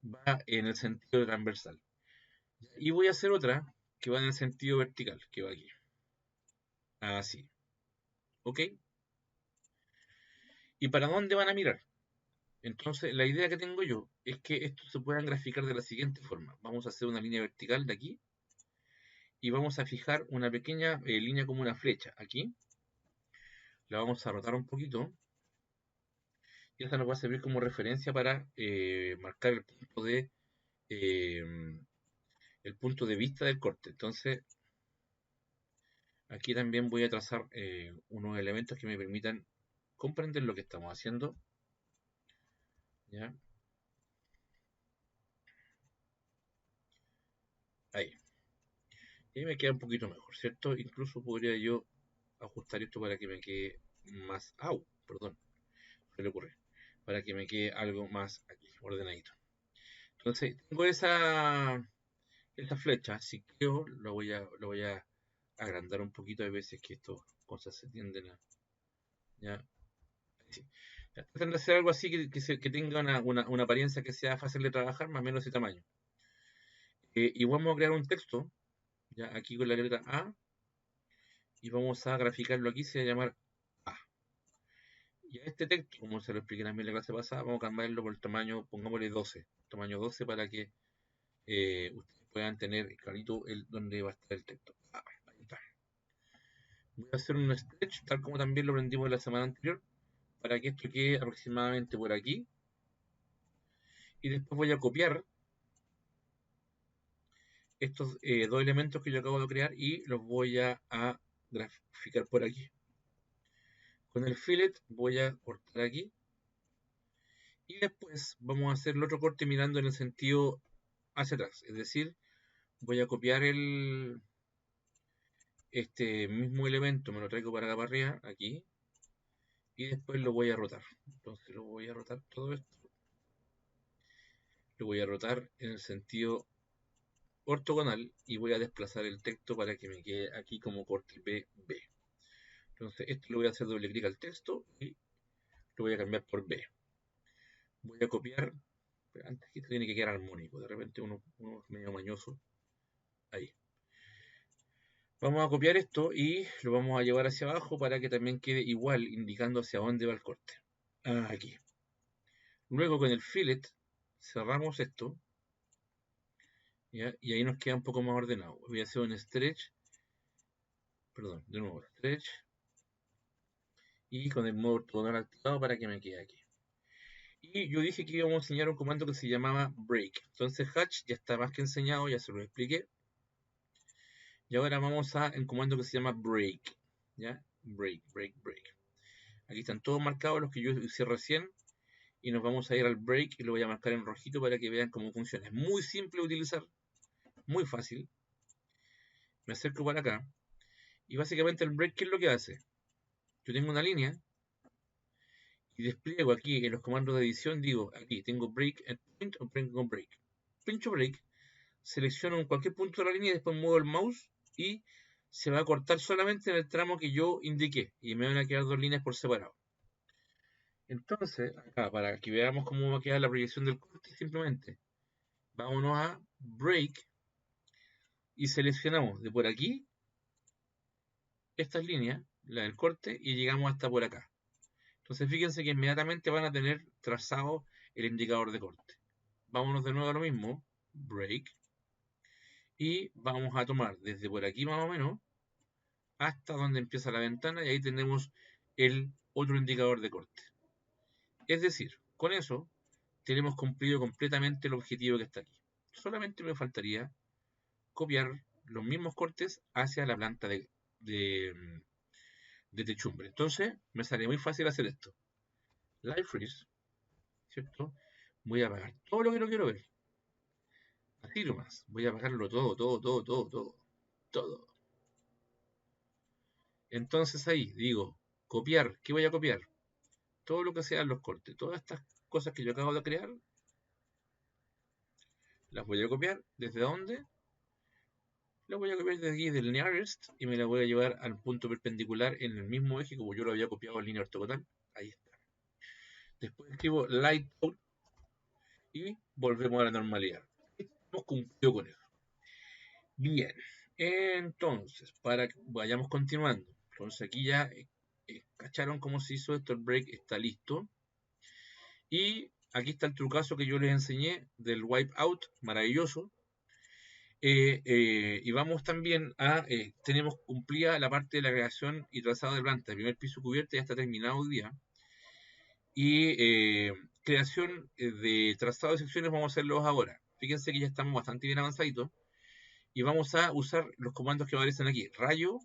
va en el sentido transversal. Y voy a hacer otra que va en el sentido vertical, que va aquí. Así. ¿Ok? ¿Y para dónde van a mirar? Entonces, la idea que tengo yo es que estos se puedan graficar de la siguiente forma. Vamos a hacer una línea vertical de aquí y vamos a fijar una pequeña línea como una flecha aquí. La vamos a rotar un poquito y esta nos va a servir como referencia para marcar eh, el punto de vista del corte. Entonces, aquí también voy a trazar unos elementos que me permitan comprender lo que estamos haciendo. ¿Ya? Ahí. Y me queda un poquito mejor, ¿cierto? Incluso podría yo ajustar esto para que me quede más... ¡Au! Perdón, se le ocurre. Para que me quede algo más aquí, ordenadito. Entonces, tengo esa flecha. Si quiero, lo voy a agrandar un poquito. Hay veces que estas cosas se tienden a... ¿Ya? Sí. Ya, tratan de hacer algo así que tenga una apariencia que sea fácil de trabajar, más o menos ese tamaño. Y vamos a crear un texto, ya aquí con la letra A, y vamos a graficarlo aquí, se va a llamar A. Y a este texto, como se lo expliqué también en la clase pasada, vamos a cambiarlo por el tamaño, pongámosle 12, tamaño 12 para que ustedes puedan tener clarito dónde va a estar el texto. Ah, ahí está. Voy a hacer un stretch, tal como también lo aprendimos la semana anterior, para que esto quede aproximadamente por aquí. Y después voy a copiar estos dos elementos que yo acabo de crear y los voy a graficar por aquí. Con el fillet voy a cortar aquí y después vamos a hacer el otro corte mirando en el sentido hacia atrás, es decir, voy a copiar este mismo elemento, me lo traigo para acá para arriba, aquí, y después lo voy a rotar. Entonces lo voy a rotar todo esto, lo voy a rotar en el sentido ortogonal y voy a desplazar el texto para que me quede aquí como corte BB. Entonces esto lo voy a hacer doble clic al texto y lo voy a cambiar por B. Voy a copiar, pero antes que tiene que quedar armónico, de repente uno es medio mañoso. Ahí. Vamos a copiar esto y lo vamos a llevar hacia abajo para que también quede igual, indicando hacia dónde va el corte. Aquí. Luego con el fillet cerramos esto, ¿ya? Y ahí nos queda un poco más ordenado. Voy a hacer un stretch, perdón, de nuevo, stretch, y con el modo ortogonal activado para que me quede aquí. Y yo dije que íbamos a enseñar un comando que se llamaba break. Entonces hatch ya está más que enseñado, ya se lo expliqué. Y ahora vamos a un comando que se llama break, ¿ya? Break. Aquí están todos marcados los que yo hice recién. Y nos vamos a ir al break y lo voy a marcar en rojito para que vean cómo funciona. Es muy simple de utilizar, muy fácil. Me acerco para acá. Y básicamente el break, ¿qué es lo que hace? Yo tengo una línea y despliego aquí en los comandos de edición, digo, aquí tengo break and point o break. Pincho break, selecciono en cualquier punto de la línea y después muevo el mouse y se va a cortar solamente en el tramo que yo indiqué y me van a quedar dos líneas por separado. Entonces, acá, para que veamos cómo va a quedar la proyección del corte, simplemente vámonos a break y seleccionamos de por aquí estas líneas, la del corte, y llegamos hasta por acá. Entonces fíjense que inmediatamente van a tener trazado el indicador de corte. Vámonos de nuevo a lo mismo, break, y vamos a tomar desde por aquí más o menos hasta donde empieza la ventana y ahí tenemos el otro indicador de corte. Es decir, con eso tenemos cumplido completamente el objetivo que está aquí. Solamente me faltaría copiar los mismos cortes hacia la planta de techumbre. Entonces me sale muy fácil hacer esto. Live Freeze, ¿cierto? Voy a apagar todo lo que no quiero ver. Así nomás. Voy a apagarlo todo. Entonces ahí digo, copiar. ¿Qué voy a copiar? Todo lo que sean los cortes. Todas estas cosas que yo acabo de crear, las voy a copiar. ¿Desde dónde? Las voy a copiar desde aquí del nearest y me la voy a llevar al punto perpendicular en el mismo eje como yo lo había copiado en línea ortogonal. Ahí está. Después escribo light out y volvemos a la normalidad. Hemos cumplido con eso. Bien, entonces, para que vayamos continuando. Entonces aquí ya cacharon cómo se hizo esto, el break está listo. Y aquí está el trucazo que yo les enseñé del wipeout, maravilloso. Y vamos también a, tenemos cumplida la parte de la creación y trazado de planta. El primer piso cubierto ya está terminado hoy día. Y creación de trazado de secciones vamos a hacerlos ahora. Fíjense que ya estamos bastante bien avanzaditos. Y vamos a usar los comandos que aparecen aquí. Rayo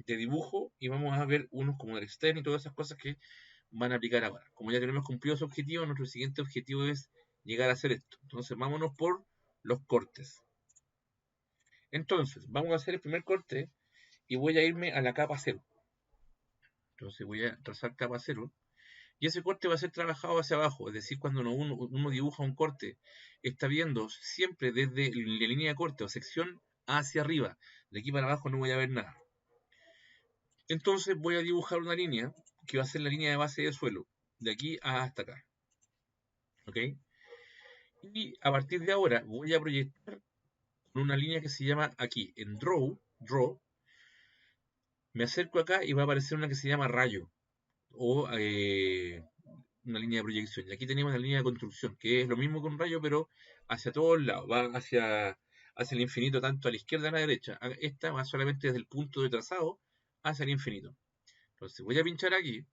de dibujo y vamos a ver unos como el externo y todas esas cosas que van a aplicar ahora. Como ya tenemos cumplido ese objetivo, nuestro siguiente objetivo es llegar a hacer esto. Entonces vámonos por los cortes. Entonces, vamos a hacer el primer corte y voy a irme a la capa 0. Entonces voy a trazar capa 0. Y ese corte va a ser trabajado hacia abajo. Es decir, cuando uno dibuja un corte, está viendo siempre desde la línea de corte o sección hacia arriba. De aquí para abajo no voy a ver nada. Entonces voy a dibujar una línea que va a ser la línea de base de suelo. De aquí hasta acá. ¿Ok? Y a partir de ahora voy a proyectar con una línea que se llama aquí, en Draw, me acerco acá y va a aparecer una que se llama rayo o una línea de proyección. Y aquí tenemos la línea de construcción, que es lo mismo que un rayo, pero hacia todos lados, va hacia el infinito, tanto a la izquierda como a la derecha. Esta va solamente desde el punto de trazado hacia el infinito. Entonces voy a pinchar aquí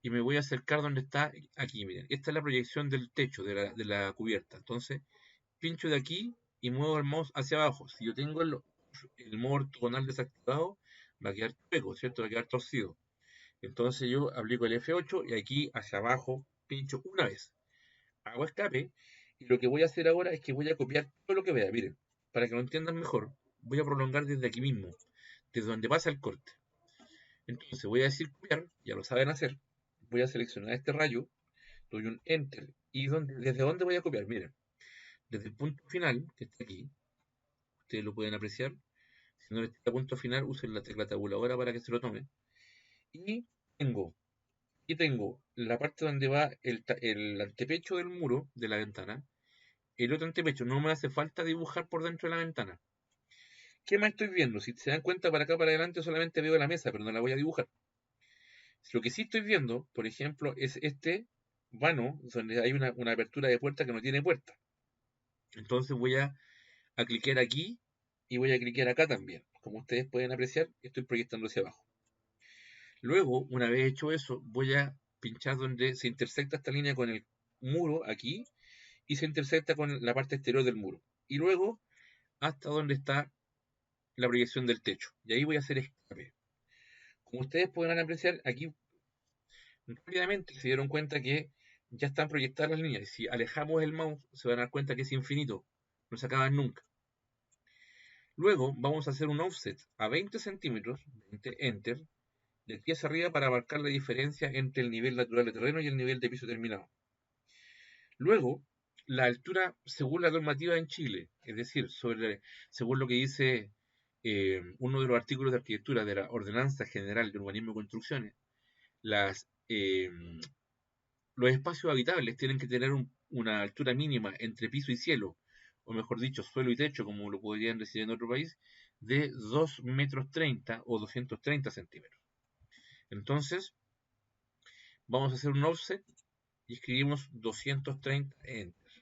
y me voy a acercar donde está aquí. Miren, esta es la proyección del techo, de la cubierta. Entonces pincho de aquí y muevo el mouse hacia abajo. Si yo tengo el modo ortogonal desactivado, va a quedar chueco, ¿cierto? Va a quedar torcido. Entonces yo aplico el F8 y aquí hacia abajo pincho una vez. Hago escape y lo que voy a hacer ahora es que voy a copiar todo lo que vea. Miren, para que lo entiendan mejor, voy a prolongar desde aquí mismo, desde donde pasa el corte. Entonces voy a decir copiar, ya lo saben hacer. Voy a seleccionar este rayo, doy un Enter ¿Y desde dónde voy a copiar? Miren, desde el punto final, que está aquí, ustedes lo pueden apreciar. Si no les está punto final, usen la tecla tabuladora para que se lo tome. Y tengo, tengo la parte donde va el antepecho del muro de la ventana. El otro antepecho, no me hace falta dibujar por dentro de la ventana. ¿Qué más estoy viendo? Si se dan cuenta, para acá para adelante solamente veo la mesa, pero no la voy a dibujar. Lo que sí estoy viendo, por ejemplo, es este vano, donde hay una apertura de puerta que no tiene puerta. Entonces voy a cliquear aquí y voy a cliquear acá también. Como ustedes pueden apreciar, estoy proyectando hacia abajo. Luego, una vez hecho eso, voy a pinchar donde se intersecta esta línea con el muro aquí y se intersecta con la parte exterior del muro. Y luego hasta donde está la proyección del techo. Y ahí voy a hacer escape. Como ustedes podrán apreciar, aquí rápidamente se dieron cuenta que ya están proyectadas las líneas. Y si alejamos el mouse, se van a dar cuenta que es infinito. No se acaban nunca. Luego vamos a hacer un offset a 20 centímetros, 20 enter, de aquí hacia arriba para marcar la diferencia entre el nivel natural de terreno y el nivel de piso terminado. Luego, la altura según la normativa en Chile, es decir, según lo que dice uno de los artículos de arquitectura de la Ordenanza General de Urbanismo y Construcciones, las, los espacios habitables tienen que tener una altura mínima entre piso y cielo, o mejor dicho, suelo y techo, como lo podrían decir en otro país, de 2 metros 30 o 230 centímetros. Entonces, vamos a hacer un offset y escribimos 230 enter.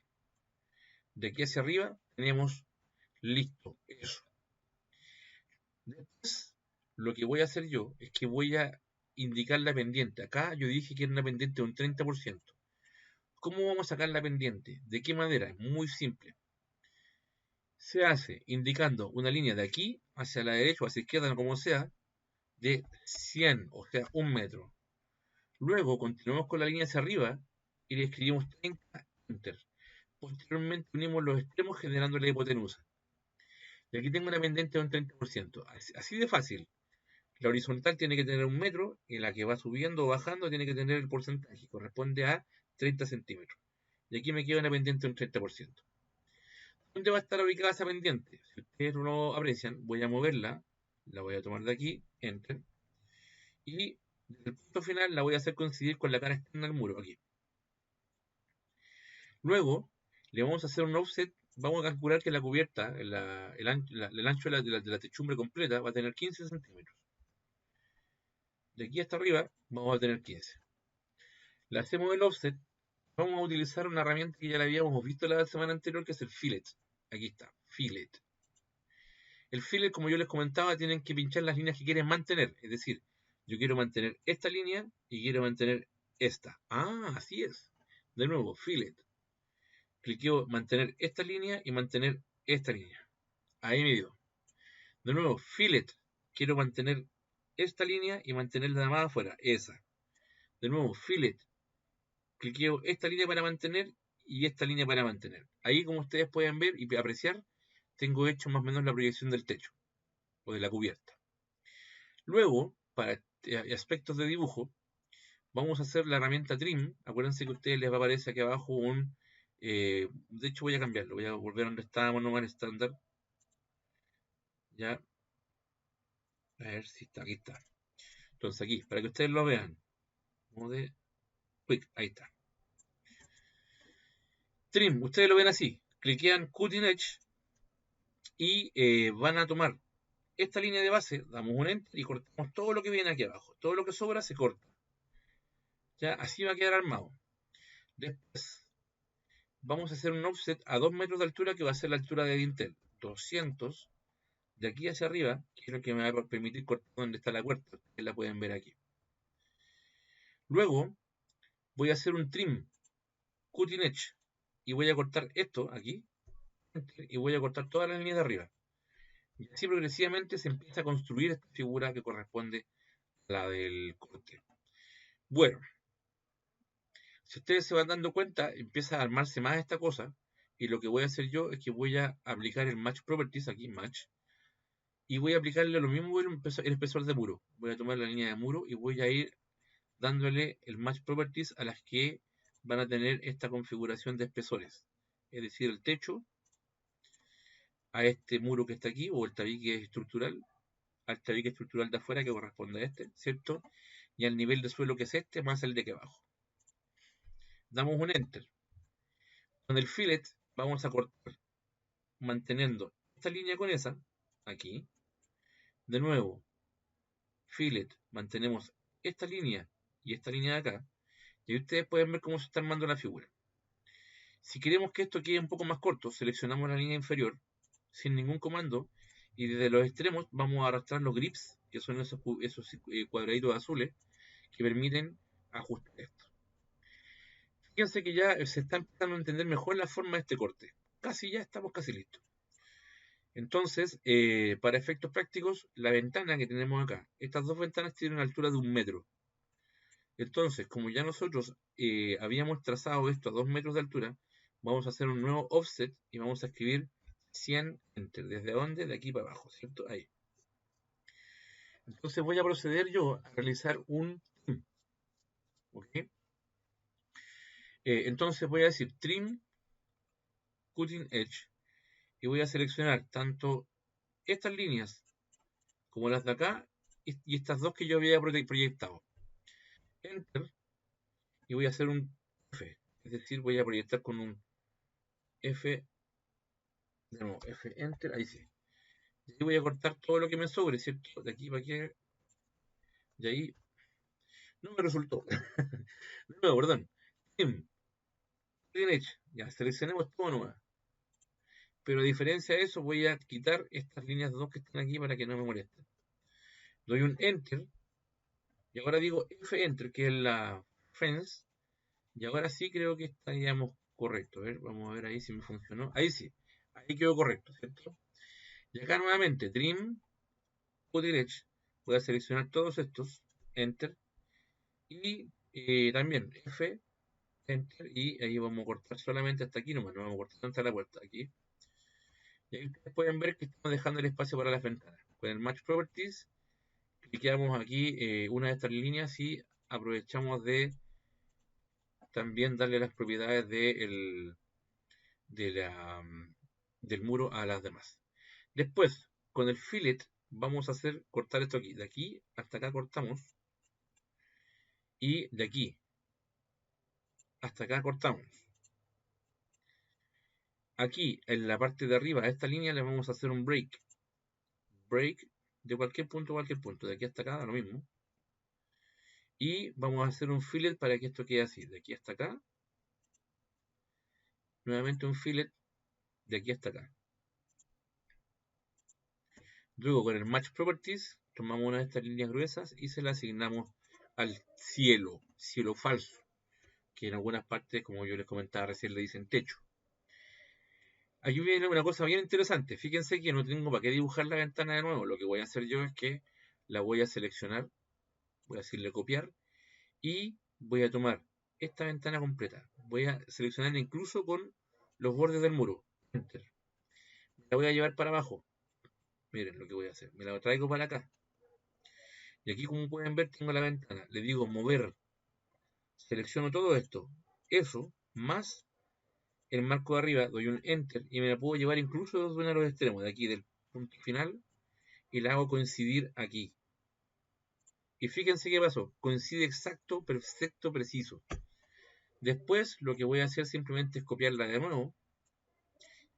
De aquí hacia arriba tenemos listo eso. Después, lo que voy a hacer yo es que voy a indicar la pendiente. Acá yo dije que era una pendiente de un 30%. ¿Cómo vamos a sacar la pendiente? ¿De qué manera? Es muy simple. Se hace indicando una línea de aquí hacia la derecha o hacia la izquierda, como sea, de 100, o sea, 1 metro. Luego continuamos con la línea hacia arriba y le escribimos 30 enter. Posteriormente unimos los extremos generando la hipotenusa. Y aquí tengo una pendiente de un 30%. Así de fácil. La horizontal tiene que tener 1 metro y la que va subiendo o bajando tiene que tener el porcentaje. Corresponde a 30 centímetros. Y aquí me queda una pendiente de un 30%. ¿Dónde va a estar ubicada esa pendiente? Si ustedes no lo aprecian, voy a moverla. La voy a tomar de aquí, enter. Y desde el punto final la voy a hacer coincidir con la cara externa del muro, aquí. Luego, le vamos a hacer un offset. Vamos a calcular que la cubierta, el ancho de la techumbre completa va a tener 15 centímetros. De aquí hasta arriba vamos a tener 15. Le hacemos el offset. Vamos a utilizar una herramienta que ya la habíamos visto la semana anterior, que es el fillet. Aquí está, fillet. El fillet, como yo les comentaba, tienen que pinchar las líneas que quieren mantener. Es decir, yo quiero mantener esta línea y quiero mantener esta. Ah, así es. De nuevo, fillet. Cliqueo mantener esta línea y mantener esta línea. Ahí me dio. De nuevo, fillet. Quiero mantener esta línea y mantenerla de más afuera. Esa. De nuevo, fillet. Cliqueo esta línea para mantener y esta línea para mantener. Ahí, como ustedes pueden ver y apreciar, tengo hecho más o menos la proyección del techo o de la cubierta. Luego, para aspectos de dibujo, vamos a hacer la herramienta Trim. Acuérdense que a ustedes les va a aparecer aquí abajo un... de hecho voy a cambiarlo, voy a volver a donde estábamos nomás estándar. Ya. A ver si está, aquí está. Entonces aquí, para que ustedes lo vean. Mode Quick, ahí está. Trim, ustedes lo ven así. Cliquean Cutting Edge y van a tomar esta línea de base, damos un enter y cortamos todo lo que viene aquí abajo. Todo lo que sobra se corta. Ya, así va a quedar armado. Después, vamos a hacer un offset a 2 metros de altura, que va a ser la altura de dintel. 200 de aquí hacia arriba, que es lo que me va a permitir cortar donde está la puerta. Ustedes la pueden ver aquí. Luego, voy a hacer un trim, cutting edge, y voy a cortar esto aquí, y voy a cortar todas las líneas de arriba. Y así progresivamente se empieza a construir esta figura que corresponde a la del corte. Bueno, si ustedes se van dando cuenta, empieza a armarse más esta cosa. Y lo que voy a hacer yo es que voy a aplicar el Match Properties, aquí, Match. Y voy a aplicarle lo mismo el espesor de muro. Voy a tomar la línea de muro y voy a ir dándole el Match Properties a las que van a tener esta configuración de espesores. Es decir, el techo a este muro que está aquí, o el tabique estructural, al tabique estructural de afuera que corresponde a este, ¿cierto? Y al nivel de suelo que es este, más el de aquí abajo. Damos un Enter. Con el fillet vamos a cortar, manteniendo esta línea con esa, aquí. De nuevo, fillet, mantenemos esta línea y esta línea de acá. Y ahí ustedes pueden ver cómo se está armando la figura. Si queremos que esto quede un poco más corto, seleccionamos la línea inferior sin ningún comando y desde los extremos vamos a arrastrar los grips, que son esos cuadraditos azules que permiten ajustar esto. Fíjense que ya se está empezando a entender mejor la forma de este corte. Casi ya estamos casi listos. Entonces, para efectos prácticos, la ventana que tenemos acá, estas dos ventanas tienen una altura de 1 metro. Entonces, como ya nosotros habíamos trazado esto a 2 metros de altura, vamos a hacer un nuevo offset y vamos a escribir 100 enter. ¿Desde dónde? De aquí para abajo, ¿cierto? Ahí. Entonces voy a proceder yo a realizar un trim. ¿Ok? Entonces voy a decir trim cutting edge y voy a seleccionar tanto estas líneas como las de acá y estas dos que yo había proyectado. Enter y voy a hacer un F, es decir, voy a proyectar con un F, de nuevo, F, Enter, ahí sí. Y ahí voy a cortar todo lo que me sobre, ¿cierto? De aquí para aquí, y ahí no me resultó. De nuevo, perdón. Trim, ya, seleccionemos todo nuevo. Pero a diferencia de eso, voy a quitar estas líneas dos que están aquí para que no me molesten. Doy un Enter, y ahora digo F Enter, que es la fence, y ahora sí creo que estaríamos correctos. A ver, vamos a ver ahí si me funcionó. Ahí sí, ahí quedó correcto, ¿cierto? Y acá nuevamente, Trim, Put Edge, voy a seleccionar todos estos, Enter, y también F, Enter, y ahí vamos a cortar solamente hasta aquí nomás, no vamos a cortar hasta la puerta, aquí. Y ahí ustedes pueden ver que estamos dejando el espacio para las ventanas. Con el Match Properties, cliqueamos aquí una de estas líneas y aprovechamos de también darle las propiedades del muro a las demás. Después, con el fillet, vamos a cortar esto aquí. De aquí hasta acá cortamos. Y de aquí hasta acá cortamos. Aquí, en la parte de arriba, a esta línea le vamos a hacer un break. Break de cualquier punto a cualquier punto. De aquí hasta acá, da lo mismo. Y vamos a hacer un fillet para que esto quede así. De aquí hasta acá. Nuevamente un fillet de aquí hasta acá. Luego con el Match Properties tomamos una de estas líneas gruesas y se la asignamos al cielo, cielo falso, que en algunas partes, como yo les comentaba recién, le dicen techo. Aquí viene una cosa bien interesante. Fíjense que no tengo para qué dibujar la ventana de nuevo. Lo que voy a hacer yo es que la voy a seleccionar, voy a decirle copiar y voy a tomar esta ventana completa. Voy a seleccionarla incluso con los bordes del muro. Enter. La voy a llevar para abajo. Miren lo que voy a hacer. Me la traigo para acá. Y aquí, como pueden ver, tengo la ventana. Le digo mover. Selecciono todo esto. Eso, más el marco de arriba, doy un Enter y me la puedo llevar incluso desde uno de los extremos, de aquí del punto final, y la hago coincidir aquí. Y fíjense qué pasó. Coincide exacto, perfecto, preciso. Después, lo que voy a hacer simplemente es copiarla de nuevo.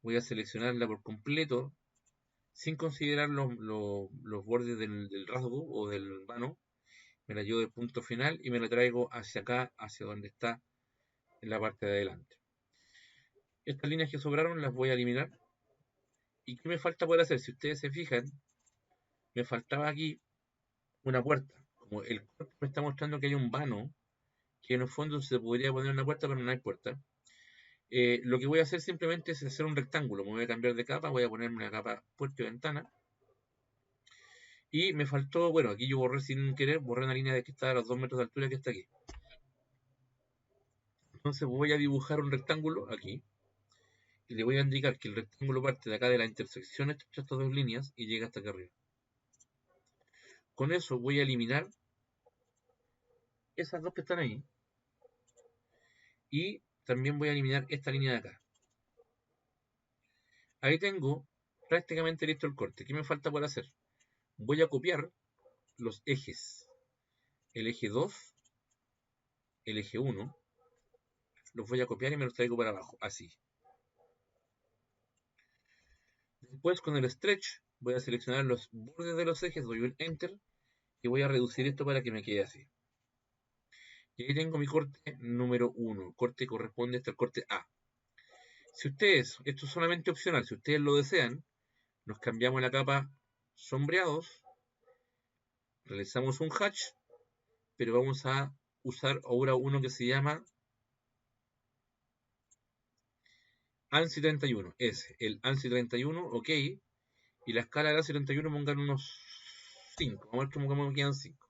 Voy a seleccionarla por completo, sin considerar los bordes del rasgo o del vano. Me la llevo del punto final y me la traigo hacia acá, hacia donde está en la parte de adelante. Estas líneas que sobraron las voy a eliminar. ¿Y qué me falta por hacer? Si ustedes se fijan, me faltaba aquí una puerta. Como el cuerpo me está mostrando que hay un vano, que en el fondo se podría poner una puerta, pero no hay puerta. Lo que voy a hacer simplemente es hacer un rectángulo. Me voy a cambiar de capa, voy a ponerme una capa puerta y ventana. Y me faltó, bueno, aquí yo borré sin querer, borré una línea de que está a los 2 metros de altura que está aquí. Entonces voy a dibujar un rectángulo aquí. Y le voy a indicar que el rectángulo parte de acá de la intersección entre estas dos líneas y llega hasta acá arriba. Con eso voy a eliminar esas dos que están ahí. Y también voy a eliminar esta línea de acá. Ahí tengo prácticamente listo el corte. ¿Qué me falta por hacer? Voy a copiar los ejes. El eje 2, el eje 1. Los voy a copiar y me los traigo para abajo. Así. Después con el stretch voy a seleccionar los bordes de los ejes. Doy un enter. Y voy a reducir esto para que me quede así. Y ahí tengo mi corte número 1. Corte corresponde hasta el corte A. Si ustedes, esto es solamente opcional, si ustedes lo desean, nos cambiamos la capa sombreados, realizamos un hatch, pero vamos a usar ahora uno que se llama ANSI 31. Es el ANSI 31, ok, y la escala del ANSI 31 pongan unos 5. Vamos a ver cómo me quedan 5.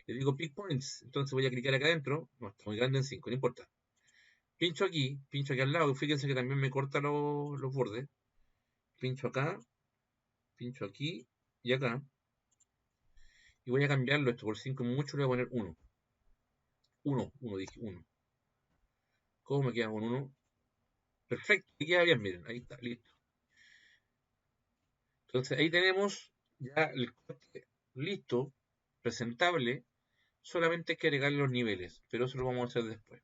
Le digo pick points, entonces voy a clicar acá adentro, no está muy grande en 5, no importa. Pincho aquí al lado, fíjense que también me corta los bordes. Pincho acá, pincho aquí y acá. Y voy a cambiarlo esto por 5 mucho, le voy a poner 1. 1, dije 1. ¿Cómo me queda con 1? Perfecto, me queda bien, miren, ahí está, listo. Entonces ahí tenemos ya el corte listo, presentable. Solamente hay que agregar los niveles, pero eso lo vamos a hacer después.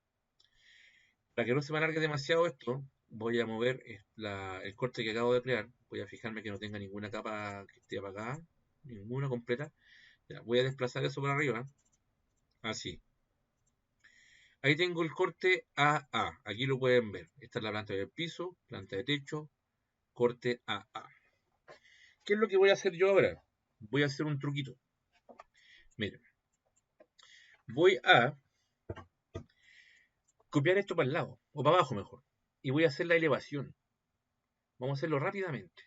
Para que no se me alargue demasiado esto, voy a mover el corte que acabo de crear. Voy a fijarme que no tenga ninguna capa que esté apagada, ninguna completa. Ya, voy a desplazar eso para arriba, así. Ahí tengo el corte AA, aquí lo pueden ver. Esta es la planta del piso, planta de techo, corte AA. ¿Qué es lo que voy a hacer yo ahora? Voy a hacer un truquito. Miren, voy a copiar esto para el lado, o para abajo mejor. Y voy a hacer la elevación. Vamos a hacerlo rápidamente.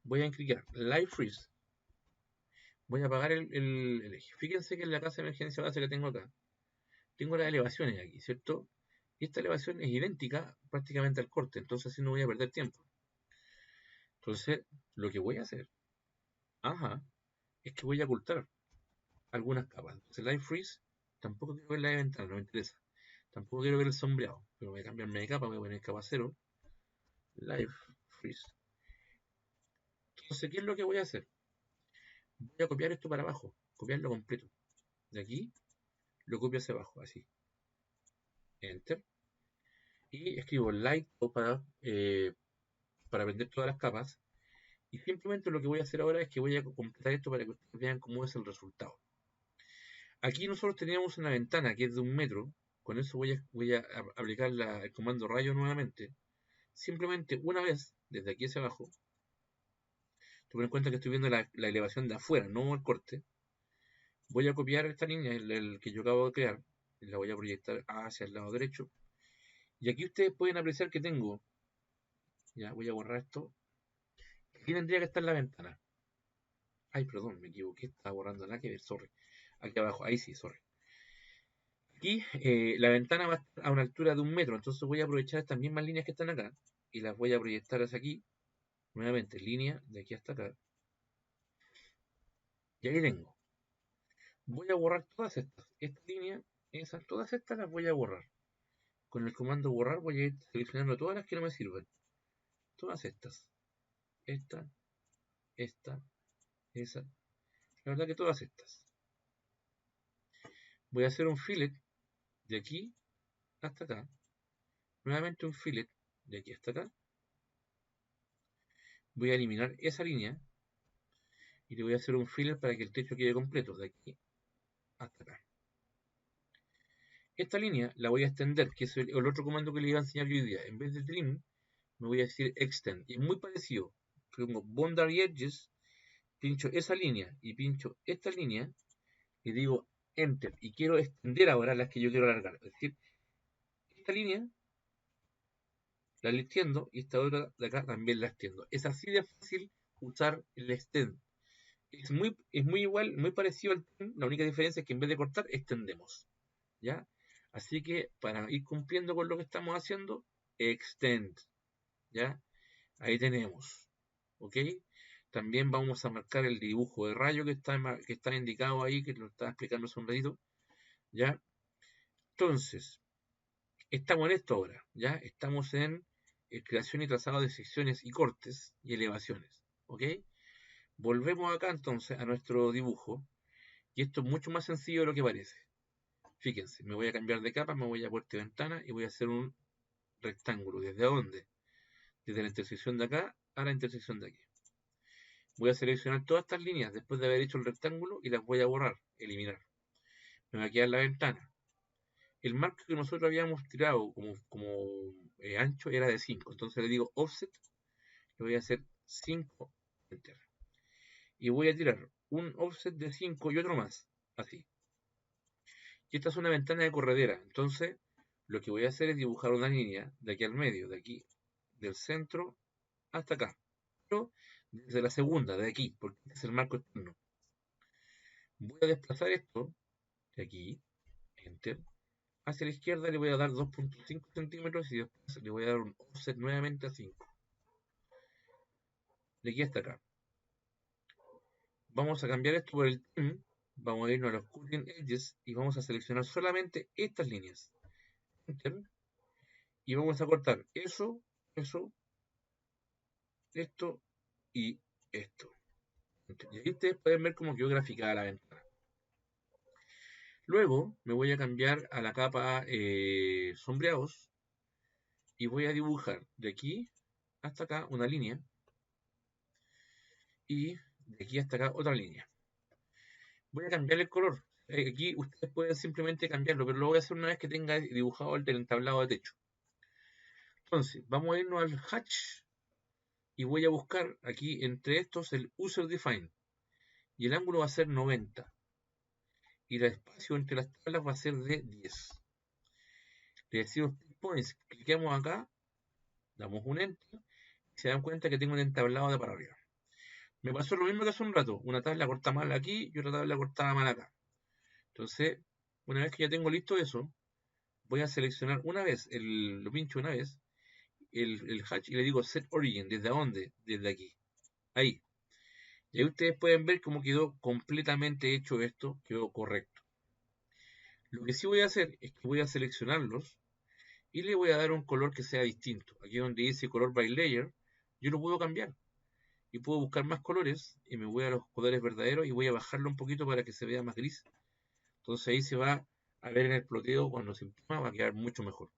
Voy a clicar Live Freeze. Voy a apagar el eje. Fíjense que en la casa de emergencia base que tengo acá, tengo las elevaciones aquí, ¿cierto? Y esta elevación es idéntica prácticamente al corte, entonces así no voy a perder tiempo. Entonces, lo que voy a hacer, es que voy a ocultar algunas capas. Entonces, Live Freeze, tampoco quiero ver la de ventana, no me interesa. Tampoco quiero ver el sombreado, pero voy a cambiarme de capa, voy a poner capa 0, Live Freeze. Entonces, ¿qué es lo que voy a hacer? Voy a copiar esto para abajo, copiarlo completo. De aquí, lo copio hacia abajo, así. Enter. Y escribo Light para prender todas las capas. Y simplemente lo que voy a hacer ahora es que voy a completar esto para que ustedes vean cómo es el resultado. Aquí nosotros teníamos una ventana que es de 1 metro. Con eso voy a aplicar el comando rayo nuevamente. Simplemente una vez, desde aquí hacia abajo. Tomen en cuenta que estoy viendo la elevación de afuera, no el corte. Voy a copiar esta línea, el que yo acabo de crear. Y la voy a proyectar hacia el lado derecho. Y aquí ustedes pueden apreciar que tengo. Ya, voy a borrar esto. Aquí tendría que estar la ventana. Ay, perdón, me equivoqué. Estaba borrando nada que ver, sorry. Aquí abajo, ahí sí, sorry. Aquí la ventana va a estar a una altura de 1 metro, entonces voy a aprovechar estas mismas líneas que están acá y las voy a proyectar hacia aquí. Nuevamente, línea de aquí hasta acá. Y ahí tengo. Voy a borrar todas estas. Esta línea, todas estas las voy a borrar. Con el comando borrar voy a ir seleccionando todas las que no me sirven. Todas estas. Esta, esa. La verdad que todas estas. Voy a hacer un fillet de aquí hasta acá. Nuevamente un fillet de aquí hasta acá. Voy a eliminar esa línea y le voy a hacer un filler para que el techo quede completo, de aquí hasta acá. Esta línea la voy a extender, que es el otro comando que le iba a enseñar yo hoy día. En vez de trim, me voy a decir extend. Y es muy parecido. Pongo boundary edges, pincho esa línea y pincho esta línea y digo enter. Y quiero extender ahora las que yo quiero alargar. Es decir, esta línea la extiendo y esta otra de acá también la extiendo. Es así de fácil usar el extend. Es muy igual, muy parecido al trim. La única diferencia es que en vez de cortar, extendemos. ¿Ya? Así que para ir cumpliendo con lo que estamos haciendo, extend, ¿ya? Ahí tenemos, ¿ok? También vamos a marcar el dibujo de rayo que está indicado ahí, que lo estaba explicando hace un ratito, ¿ya? Entonces, Estamos en esto ahora, ¿ya? Estamos en creación y trazado de secciones y cortes y elevaciones, ¿ok? Volvemos acá entonces a nuestro dibujo, y esto es mucho más sencillo de lo que parece. Fíjense, me voy a cambiar de capa, me voy a puerta de ventana y voy a hacer un rectángulo. ¿Desde dónde? Desde la intersección de acá a la intersección de aquí. Voy a seleccionar todas estas líneas después de haber hecho el rectángulo y las voy a borrar, eliminar. Me va a quedar la ventana. El marco que nosotros habíamos tirado como ancho era de 5. Entonces le digo offset, le voy a hacer 5, enter. Y voy a tirar un offset de 5 y otro más, así. Y esta es una ventana de corredera. Entonces lo que voy a hacer es dibujar una línea de aquí al medio, de aquí, del centro hasta acá. Pero desde la segunda, de aquí, porque este es el marco externo. Voy a desplazar esto de aquí, enter. Hacia la izquierda le voy a dar 2.5 centímetros y después le voy a dar un offset nuevamente a 5. De aquí hasta acá. Vamos a cambiar esto por el trim. Vamos a irnos a los cutting edges y vamos a seleccionar solamente estas líneas. Enter. Y vamos a cortar eso, esto y esto. Enter. Y ahí ustedes pueden ver cómo quedó graficada la ventana. Luego me voy a cambiar a la capa sombreados y voy a dibujar de aquí hasta acá una línea y de aquí hasta acá otra línea. Voy a cambiar el color. Aquí ustedes pueden simplemente cambiarlo, pero lo voy a hacer una vez que tenga dibujado el entablado de techo. Entonces, vamos a irnos al hatch y voy a buscar aquí entre estos el user define y el ángulo va a ser 90 y el espacio entre las tablas va a ser de 10. Le decimos points, cliqueamos acá, damos un enter y se dan cuenta que tengo un entablado de para arriba. Me pasó lo mismo que hace un rato, una tabla corta mal aquí y otra tabla cortada mal acá. Entonces, una vez que ya tengo listo eso, voy a seleccionar una vez, lo pincho una vez, el hatch y le digo set origin. ¿Desde dónde? Desde aquí. Ahí. Y ahí ustedes pueden ver cómo quedó completamente hecho esto, quedó correcto. Lo que sí voy a hacer es que voy a seleccionarlos y le voy a dar un color que sea distinto. Aquí donde dice color by layer, yo lo puedo cambiar. Y puedo buscar más colores y me voy a los colores verdaderos y voy a bajarlo un poquito para que se vea más gris. Entonces ahí se va a ver en el ploteo cuando se imprima, va a quedar mucho mejor.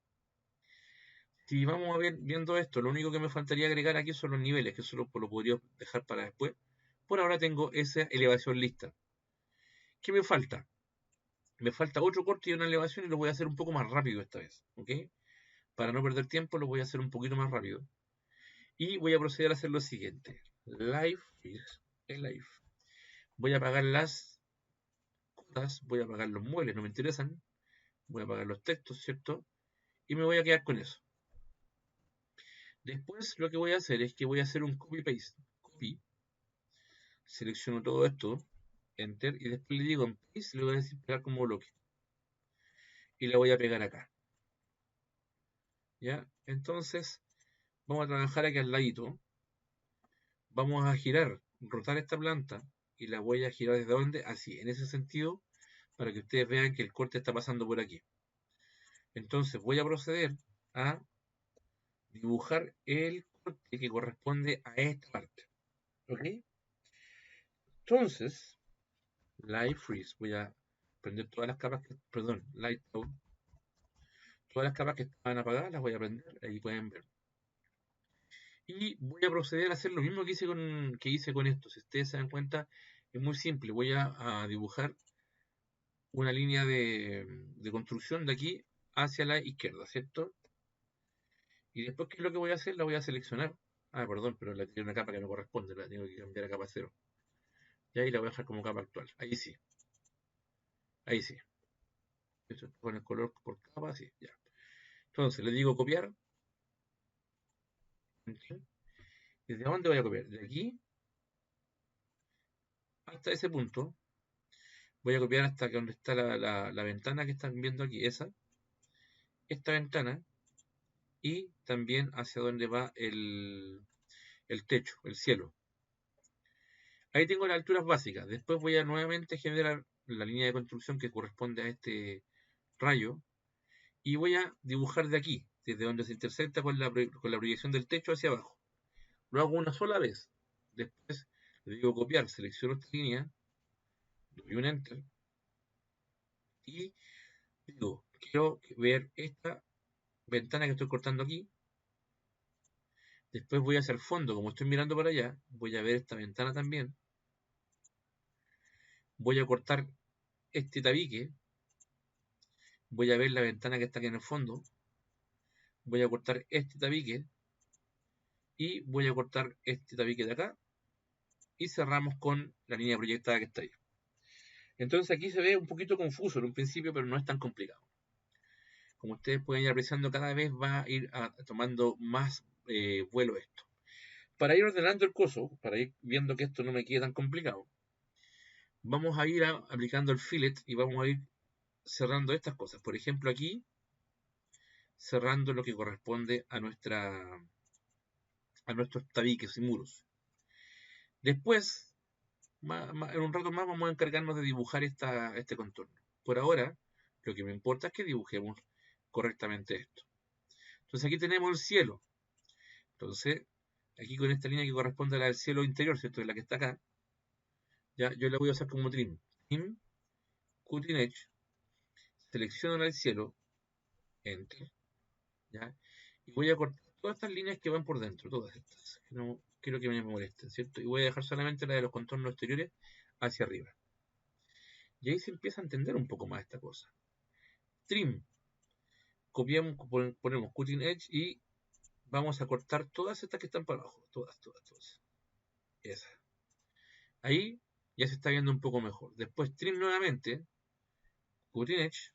Si vamos a ver viendo esto, lo único que me faltaría agregar aquí son los niveles, que eso lo podría dejar para después. Por ahora tengo esa elevación lista. ¿Qué me falta? Me falta otro corte y una elevación y lo voy a hacer un poco más rápido esta vez, ¿ok? Para no perder tiempo lo voy a hacer un poquito más rápido. Y voy a proceder a hacer lo siguiente. Live, live. Voy a apagar las cotas, voy a apagar los muebles, no me interesan. Voy a apagar los textos, ¿cierto? Y me voy a quedar con eso. Después lo que voy a hacer es que voy a hacer un copy-paste. Copy. Selecciono todo esto, enter, y después le digo en paste, le voy a decir pegar como bloque. Y le voy a pegar acá. ¿Ya? Entonces, vamos a trabajar aquí al ladito. Vamos a girar, rotar esta planta, y la voy a girar desde donde, así, en ese sentido, para que ustedes vean que el corte está pasando por aquí. Entonces voy a proceder a dibujar el corte que corresponde a esta parte. ¿Ok? Entonces, Light Freeze, voy a prender todas las capas, perdón, Light Out, todas las capas que estaban apagadas las voy a prender, ahí pueden ver. Y voy a proceder a hacer lo mismo que hice con esto. Si ustedes se dan cuenta, es muy simple. Voy a dibujar una línea de construcción de aquí hacia la izquierda, ¿cierto? Y después, ¿qué es lo que voy a hacer? La voy a seleccionar. Ah, perdón, pero le tiré una capa que no corresponde, la tengo que cambiar a capa 0. Y ahí la voy a dejar como capa actual. Ahí sí. Ahí sí. Esto con el color por capa, así, ya. Entonces, le digo copiar. ¿Desde dónde voy a copiar? De aquí hasta ese punto. Voy a copiar hasta que donde está la ventana que están viendo aquí, esa. Esta ventana. Y también hacia donde va el techo, el cielo. Ahí tengo las alturas básicas. Después voy a nuevamente generar la línea de construcción que corresponde a este rayo. y voy a dibujar de aquí, desde donde se intersecta con la proyección del techo hacia abajo. Lo hago una sola vez. Después le digo copiar, selecciono esta línea, doy un enter y digo, quiero ver esta ventana que estoy cortando aquí. Después voy hacia el fondo, como estoy mirando para allá, voy a ver esta ventana también. Voy a cortar este tabique. Voy a ver la ventana que está aquí en el fondo. Voy a cortar este tabique. Y voy a cortar este tabique de acá. Y cerramos con la línea proyectada que está ahí. Entonces aquí se ve un poquito confuso en un principio, pero no es tan complicado. Como ustedes pueden ir apreciando, cada vez va a ir tomando más vuelo esto. Para ir ordenando el coso, para ir viendo que esto no me quede tan complicado, vamos a ir aplicando el fillet y vamos a ir cerrando estas cosas. Por ejemplo, aquí, cerrando lo que corresponde a nuestros tabiques y muros. Después, en un rato más, vamos a encargarnos de dibujar este contorno. Por ahora, lo que me importa es que dibujemos correctamente esto. Entonces aquí tenemos el cielo. Entonces, aquí con esta línea que corresponde a la del cielo interior, ¿cierto? Es la que está acá. Ya, yo la voy a usar como trim. Trim, cutting edge, selecciono el cielo, enter, ¿ya? Y voy a cortar todas estas líneas que van por dentro, todas estas. No quiero que me molesten, ¿cierto? Y voy a dejar solamente la de los contornos exteriores hacia arriba. Y ahí se empieza a entender un poco más esta cosa. Trim, copiamos, ponemos cutting edge y vamos a cortar todas estas que están para abajo. Todas. Esas. Ahí ya se está viendo un poco mejor. Después trim nuevamente, cutting edge,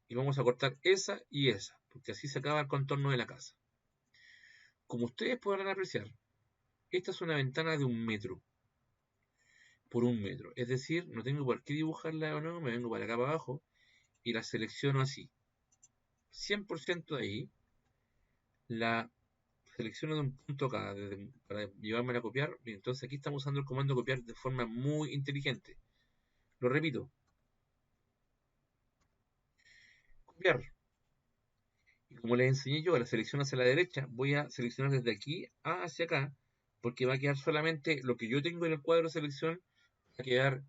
y vamos a cortar esa y esa, porque así se acaba el contorno de la casa. Como ustedes podrán apreciar, esta es una ventana de 1 metro por 1 metro. Es decir, no tengo por qué dibujarla o no, me vengo para acá para abajo y la selecciono así. 100% de ahí, la selecciono de un punto acá para llevarme a copiar. Y entonces aquí estamos usando el comando copiar de forma muy inteligente. Lo repito. Copiar. Y como les enseñé yo, a la selección hacia la derecha, voy a seleccionar desde aquí hacia acá, porque va a quedar solamente lo que yo tengo en el cuadro de selección, va a quedar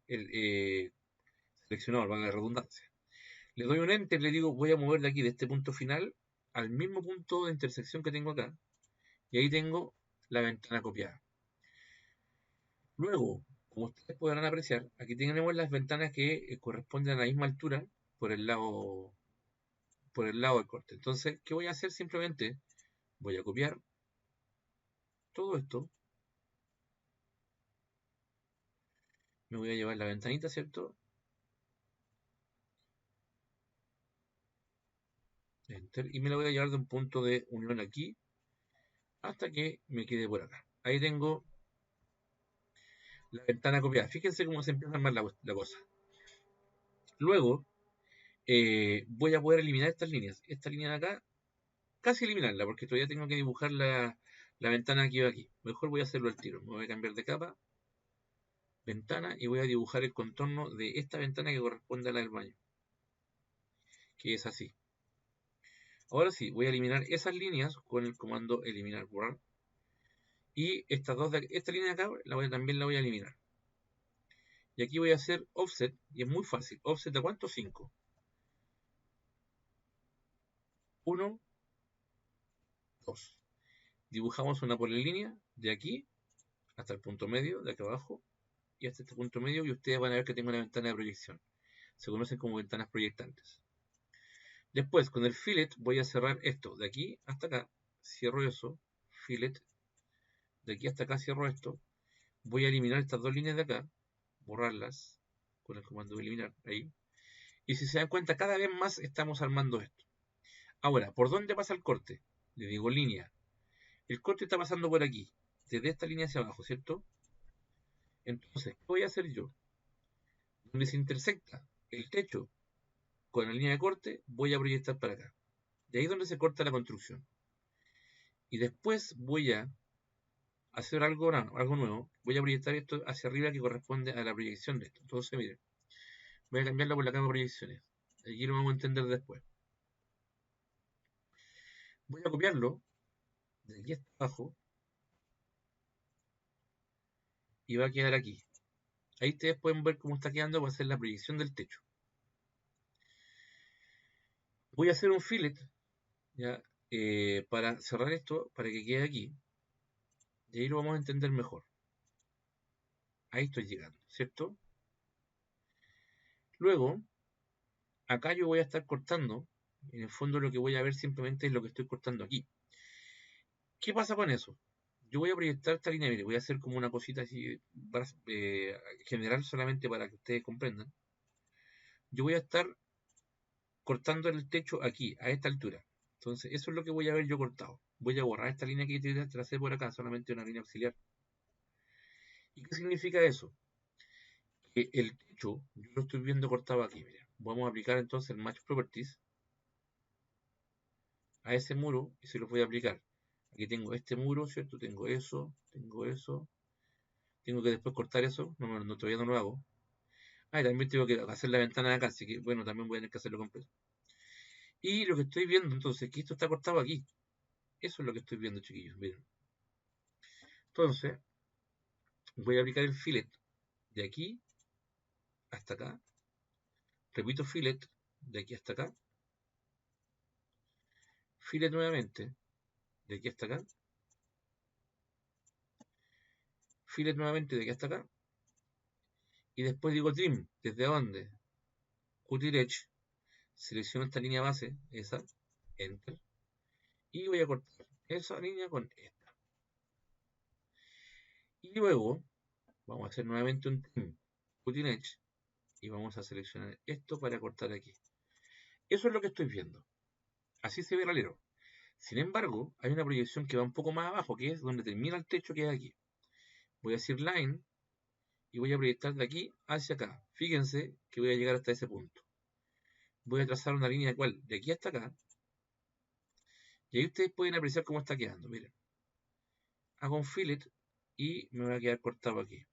seleccionado, valga la redundancia. Le doy un enter, le digo, voy a mover de aquí, de este punto final, al mismo punto de intersección que tengo acá, y ahí tengo la ventana copiada. Luego, como ustedes podrán apreciar, aquí tenemos las ventanas que corresponden a la misma altura por el lado del corte. Entonces, ¿qué voy a hacer? Simplemente voy a copiar todo esto, me voy a llevar la ventanita, ¿cierto? Enter, y me la voy a llevar de un punto de unión aquí hasta que me quede por acá. Ahí tengo la ventana copiada. Fíjense cómo se empieza a armar la cosa. Luego, voy a poder eliminar estas líneas. Esta línea de acá, casi eliminarla, porque todavía tengo que dibujar la ventana que va aquí. Mejor voy a hacerlo al tiro. Me voy a cambiar de capa, ventana, y voy a dibujar el contorno de esta ventana que corresponde a la del baño, que es así. Ahora sí, voy a eliminar esas líneas con el comando eliminar, borrar. Y esta línea de acá también la voy a eliminar. Y aquí voy a hacer offset, y es muy fácil. ¿Offset de cuánto? 5. 1, 2. Dibujamos una polilínea de aquí hasta el punto medio, de acá abajo, y hasta este punto medio, y ustedes van a ver que tengo una ventana de proyección. Se conocen como ventanas proyectantes. Después, con el fillet, voy a cerrar esto, de aquí hasta acá, cierro eso, fillet, de aquí hasta acá cierro esto, voy a eliminar estas dos líneas de acá, borrarlas, con el comando de eliminar, ahí, y si se dan cuenta, cada vez más estamos armando esto. Ahora, ¿por dónde pasa el corte? Le digo línea. El corte está pasando por aquí, desde esta línea hacia abajo, ¿cierto? Entonces, ¿qué voy a hacer yo? Donde se intersecta el techo con la línea de corte, voy a proyectar para acá. De ahí es donde se corta la construcción. Y después voy a hacer algo nuevo. Voy a proyectar esto hacia arriba que corresponde a la proyección de esto. Entonces, miren, voy a cambiarlo por la cama de proyecciones. Aquí lo vamos a entender después. Voy a copiarlo de aquí hasta abajo y va a quedar aquí. Ahí ustedes pueden ver cómo está quedando, va a ser la proyección del techo. Voy a hacer un fillet, ¿ya? Para cerrar esto, para que quede aquí. Y ahí lo vamos a entender mejor. Ahí estoy llegando, ¿cierto? Luego, acá yo voy a estar cortando. En el fondo lo que voy a ver simplemente es lo que estoy cortando aquí. ¿Qué pasa con eso? Yo voy a proyectar esta línea, mire, voy a hacer como una cosita así para, general solamente para que ustedes comprendan. Yo voy a estar cortando el techo aquí, a esta altura. Entonces, eso es lo que voy a ver yo cortado. Voy a borrar esta línea que tracé por acá, solamente una línea auxiliar. ¿Y qué significa eso? Que el techo, yo lo estoy viendo cortado aquí, miren. Vamos a aplicar entonces el Match Properties a ese muro y se lo voy a aplicar. Aquí tengo este muro, ¿cierto? Tengo eso, tengo eso. Tengo que después cortar eso. No, todavía no lo hago. Ah, y también tengo que hacer la ventana de acá, así que bueno, también voy a tener que hacerlo completo. Y lo que estoy viendo entonces, que esto está cortado aquí. Eso es lo que estoy viendo, chiquillos, miren. Entonces, voy a aplicar el fillet de aquí hasta acá. Repito fillet de aquí hasta acá. Fillet nuevamente de aquí hasta acá. Fillet nuevamente de aquí hasta acá. Y después digo trim. ¿Desde dónde? Cutting Edge. Selecciono esta línea base, esa. Enter. Y voy a cortar esa línea con esta. Y luego vamos a hacer nuevamente un trim. Cutting Edge. Y vamos a seleccionar esto para cortar aquí. Eso es lo que estoy viendo. Así se ve el alero. Sin embargo, hay una proyección que va un poco más abajo, que es donde termina el techo, que es aquí. Voy a decir line y voy a proyectar de aquí hacia acá. Fíjense que voy a llegar hasta ese punto. Voy a trazar una línea igual de aquí hasta acá. Y ahí ustedes pueden apreciar cómo está quedando. Miren. Hago un fillet y me va a quedar cortado aquí.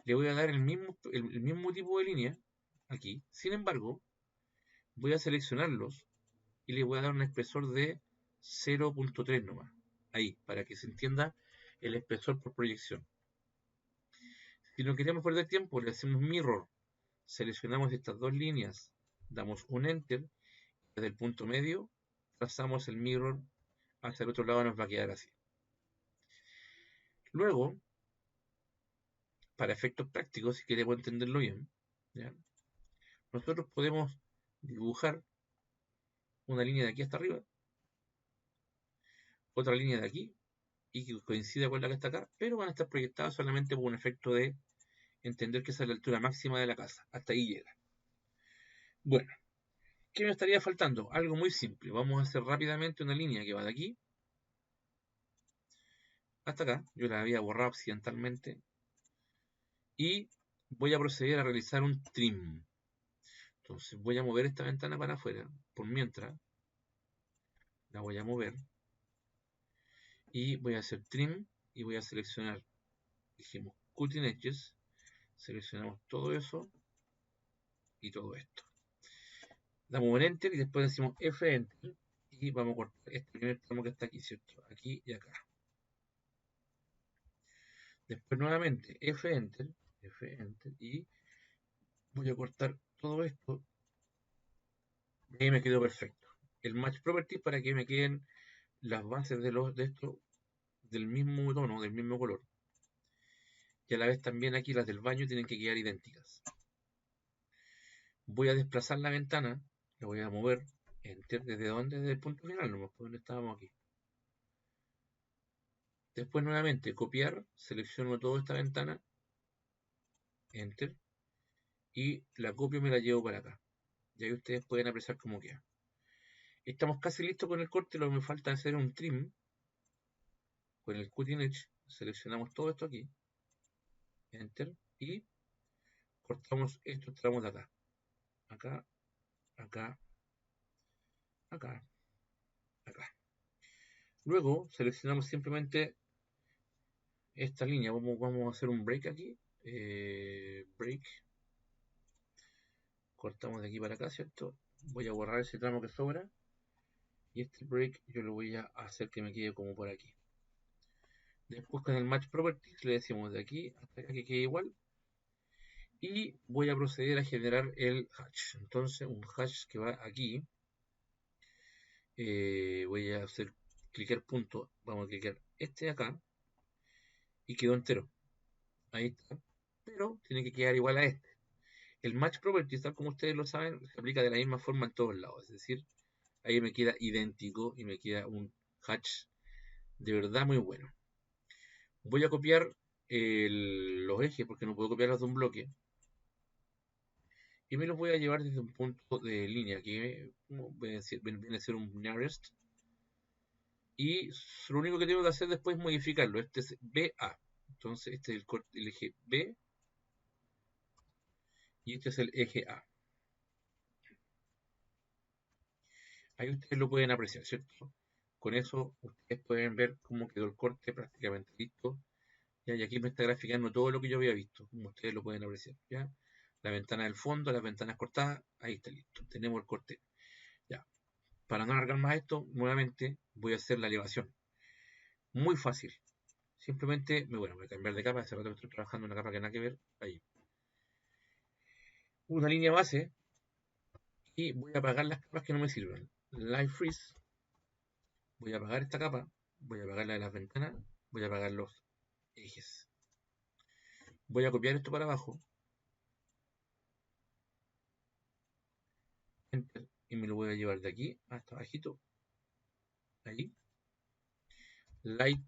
Le voy a dar el mismo tipo de línea aquí. Sin embargo, voy a seleccionarlos y le voy a dar un espesor de 0.3 nomás. Ahí, para que se entienda el espesor por proyección. Si no queremos perder tiempo, le hacemos mirror. Seleccionamos estas dos líneas, damos un enter, desde el punto medio, trazamos el mirror hacia el otro lado, nos va a quedar así. Luego, para efectos prácticos, si queremos entenderlo bien, ¿ya? Nosotros podemos dibujar una línea de aquí hasta arriba, otra línea de aquí, y que coincida con la que está acá, pero van a estar proyectadas solamente por un efecto de entender que esa es la altura máxima de la casa. Hasta ahí llega. Bueno, ¿qué me estaría faltando? Algo muy simple. Vamos a hacer rápidamente una línea que va de aquí hasta acá. Yo la había borrado accidentalmente. Y voy a proceder a realizar un trim. Entonces voy a mover esta ventana para afuera. Por mientras, la voy a mover. Y voy a hacer trim. Y voy a seleccionar, dijimos, cutting edges. Seleccionamos todo eso. Y todo esto. Damos un enter y después decimos F enter. Y vamos a cortar este primer tramo que está aquí, ¿cierto? Aquí y acá. Después nuevamente F enter. F enter. Y voy a cortar todo esto. Y ahí me quedó perfecto. El match properties para que me queden las bases de esto del mismo tono, del mismo color. Y a la vez también aquí las del baño tienen que quedar idénticas. Voy a desplazar la ventana, la voy a mover. Enter, ¿desde dónde? Desde el punto final, no donde estábamos aquí. Después nuevamente copiar, selecciono toda esta ventana, enter, y la copio y me la llevo para acá. Y ahí ustedes pueden apreciar cómo queda. Estamos casi listos con el corte, lo que me falta es hacer un trim con el cutting edge. Seleccionamos todo esto aquí, enter, y cortamos estos tramos de acá. Acá, acá, acá, acá. Luego seleccionamos simplemente esta línea. Vamos a hacer un break aquí. Break. cortamos de aquí para acá, ¿cierto? Voy a borrar ese tramo que sobra. Y este break yo lo voy a hacer que me quede como por aquí. Después con el match properties le decimos de aquí hasta acá que quede igual. Y voy a proceder a generar el hash. Entonces un hash que va aquí. Voy a hacer clicar punto. Vamos a clicar este de acá. Y quedó entero. Ahí está. Pero tiene que quedar igual a este. El match properties, tal como ustedes lo saben, se aplica de la misma forma en todos lados. Es decir, ahí me queda idéntico y me queda un hash de verdad muy bueno. Voy a copiar los ejes porque no puedo copiarlos de un bloque. Y me los voy a llevar desde un punto de línea que viene a ser un nearest. Y lo único que tengo que hacer después es modificarlo. Este es BA. Entonces este es el eje B. Y este es el eje A. Ahí ustedes lo pueden apreciar, ¿cierto? Con eso ustedes pueden ver cómo quedó el corte prácticamente listo. ¿Ya? Y aquí me está graficando todo lo que yo había visto, como ustedes lo pueden apreciar. ¿Ya? La ventana del fondo, las ventanas cortadas, ahí está listo. Tenemos el corte. Ya. Para no alargar más esto, nuevamente voy a hacer la elevación. Muy fácil. Simplemente voy a cambiar de capa. Hace rato que estoy trabajando en una capa que nada que ver. Ahí. Una línea base. Y voy a apagar las capas que no me sirven. Light Freeze. Voy a apagar esta capa. Voy a apagar la de las ventanas. Voy a apagar los ejes. Voy a copiar esto para abajo. Enter. Y me lo voy a llevar de aquí hasta abajito. Ahí. Light.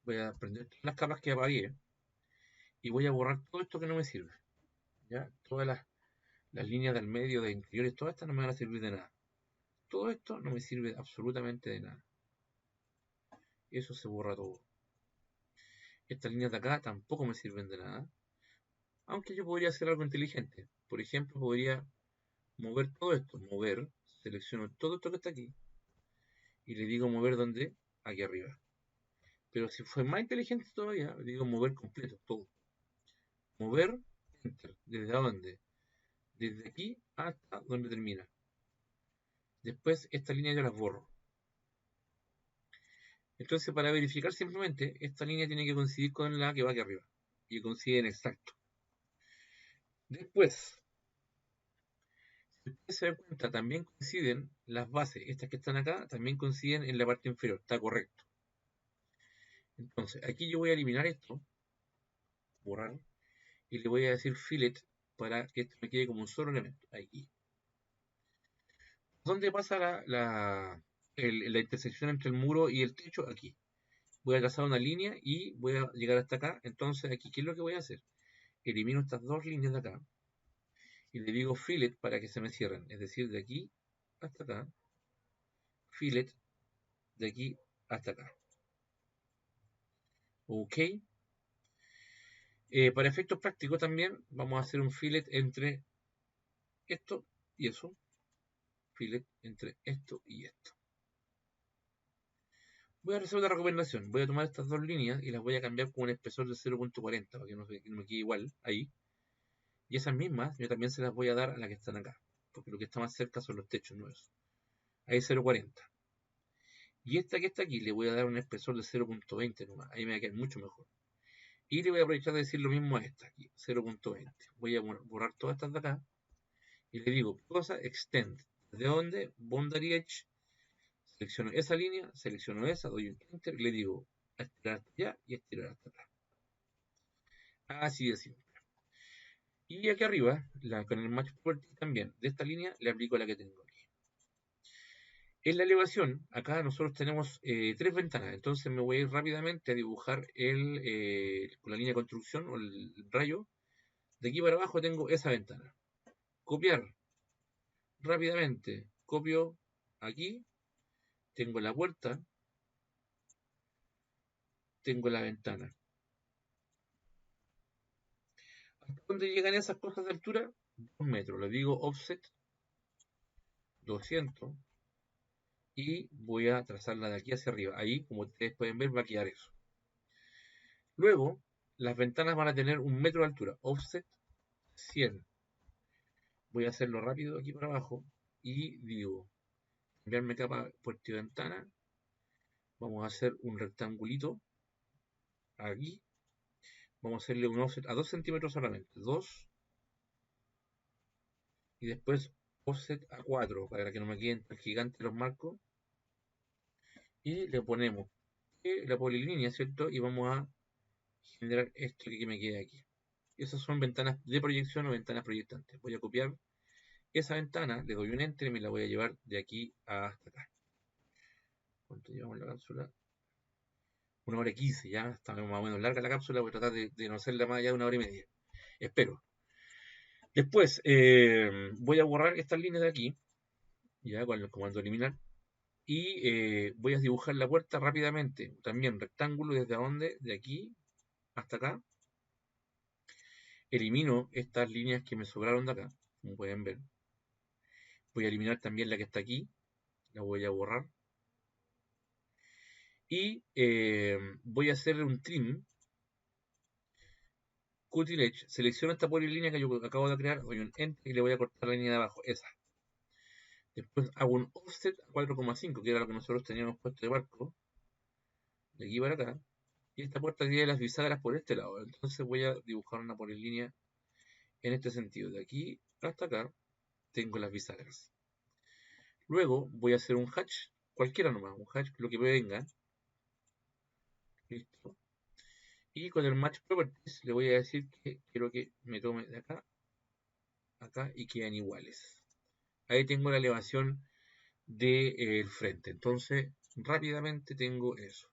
Voy a prender todas las capas que apagué. Y voy a borrar todo esto que no me sirve. ¿Ya? Todas las líneas del medio, de interiores, todas estas no me van a servir de nada. Todo esto no me sirve absolutamente de nada. Eso se borra todo. Estas líneas de acá tampoco me sirven de nada. Aunque yo podría hacer algo inteligente. Por ejemplo, podría mover todo esto. Mover. Selecciono todo esto que está aquí. Y le digo mover ¿dónde? Aquí arriba. Pero si fue más inteligente todavía, le digo mover completo, todo. Mover, enter. ¿Desde dónde? Desde aquí hasta donde termina. Después esta línea yo las borro. Entonces para verificar simplemente, esta línea tiene que coincidir con la que va aquí arriba. Y coinciden exacto. Después, si ustedes se dan cuenta, también coinciden las bases, estas que están acá, también coinciden en la parte inferior, está correcto. Entonces, aquí yo voy a eliminar esto, borrar, y le voy a decir fillet para que esto me quede como un solo elemento, aquí. ¿Dónde pasa la intersección entre el muro y el techo? Aquí. Voy a trazar una línea y voy a llegar hasta acá. Entonces, aquí, ¿qué es lo que voy a hacer? Elimino estas dos líneas de acá y le digo fillet para que se me cierren. Es decir, de aquí hasta acá. Fillet de aquí hasta acá. Ok. Para efectos prácticos también vamos a hacer un fillet entre esto y eso. Fillet entre esto y esto. Voy a hacer una recomendación. Voy a tomar estas dos líneas y las voy a cambiar con un espesor de 0.40 para que no me quede igual ahí. Y esas mismas yo también se las voy a dar a las que están acá. Porque lo que está más cerca son los techos nuevos. Ahí 0.40. Y esta que está aquí le voy a dar un espesor de 0.20 nomás. Ahí me va a quedar mucho mejor. Y le voy a aprovechar de decir lo mismo a esta aquí, 0.20. Voy a borrar todas estas de acá. Y le digo, cosa, extend. ¿De dónde? Boundary Edge. Selecciono esa línea, selecciono esa, doy un enter y le digo, a estirar hasta allá y a estirar hasta acá. Así de simple. Y aquí arriba, con el match property también, de esta línea le aplico la que tengo aquí. En la elevación, acá nosotros tenemos tres ventanas, entonces me voy a ir rápidamente a dibujar con la línea de construcción o el rayo. De aquí para abajo tengo esa ventana. Copiar rápidamente. Copio aquí, tengo la puerta, tengo la ventana. ¿Hasta dónde llegan esas cosas de altura? 2 metros. Le digo offset 200 y voy a trazarla de aquí hacia arriba. Ahí, como ustedes pueden ver, va a quedar eso. Luego, las ventanas van a tener 1 metro de altura. Offset 100. Voy a hacerlo rápido aquí para abajo y digo, cambiarme capa puerta y ventana. Vamos a hacer un rectangulito aquí. Vamos a hacerle un offset a 2 centímetros solamente. 2 y después offset a 4 para que no me queden tan gigantes los marcos. Y le ponemos la polilínea, ¿cierto? Y vamos a generar esto que me queda aquí. Esas son ventanas de proyección o ventanas proyectantes. Voy a copiar esa ventana, le doy un enter y me la voy a llevar de aquí hasta acá. ¿Cuánto llevamos la cápsula? 1 hora 15, ya está más o menos larga la cápsula. Voy a tratar de no hacerla más allá de 1 hora y media. Espero. Después voy a borrar estas líneas de aquí, ya con el comando eliminar. Y voy a dibujar la puerta rápidamente. También rectángulo desde donde, de aquí hasta acá. Elimino estas líneas que me sobraron de acá, como pueden ver. Voy a eliminar también la que está aquí. La voy a borrar. Y voy a hacer un trim. Cutting Edge. Selecciono esta polilínea que yo acabo de crear. Doy un enter y le voy a cortar la línea de abajo. Esa. Después hago un offset a 4,5, que era lo que nosotros teníamos puesto de barco. De aquí para acá. Y esta puerta tiene las bisagras por este lado. Entonces voy a dibujar una polilínea en este sentido. De aquí hasta acá tengo las bisagras. Luego voy a hacer un hatch, cualquiera nomás, un hatch, lo que me venga. Listo. Y con el match properties le voy a decir que quiero que me tome de acá, acá y quedan iguales. Ahí tengo la elevación del frente. Entonces, rápidamente tengo eso.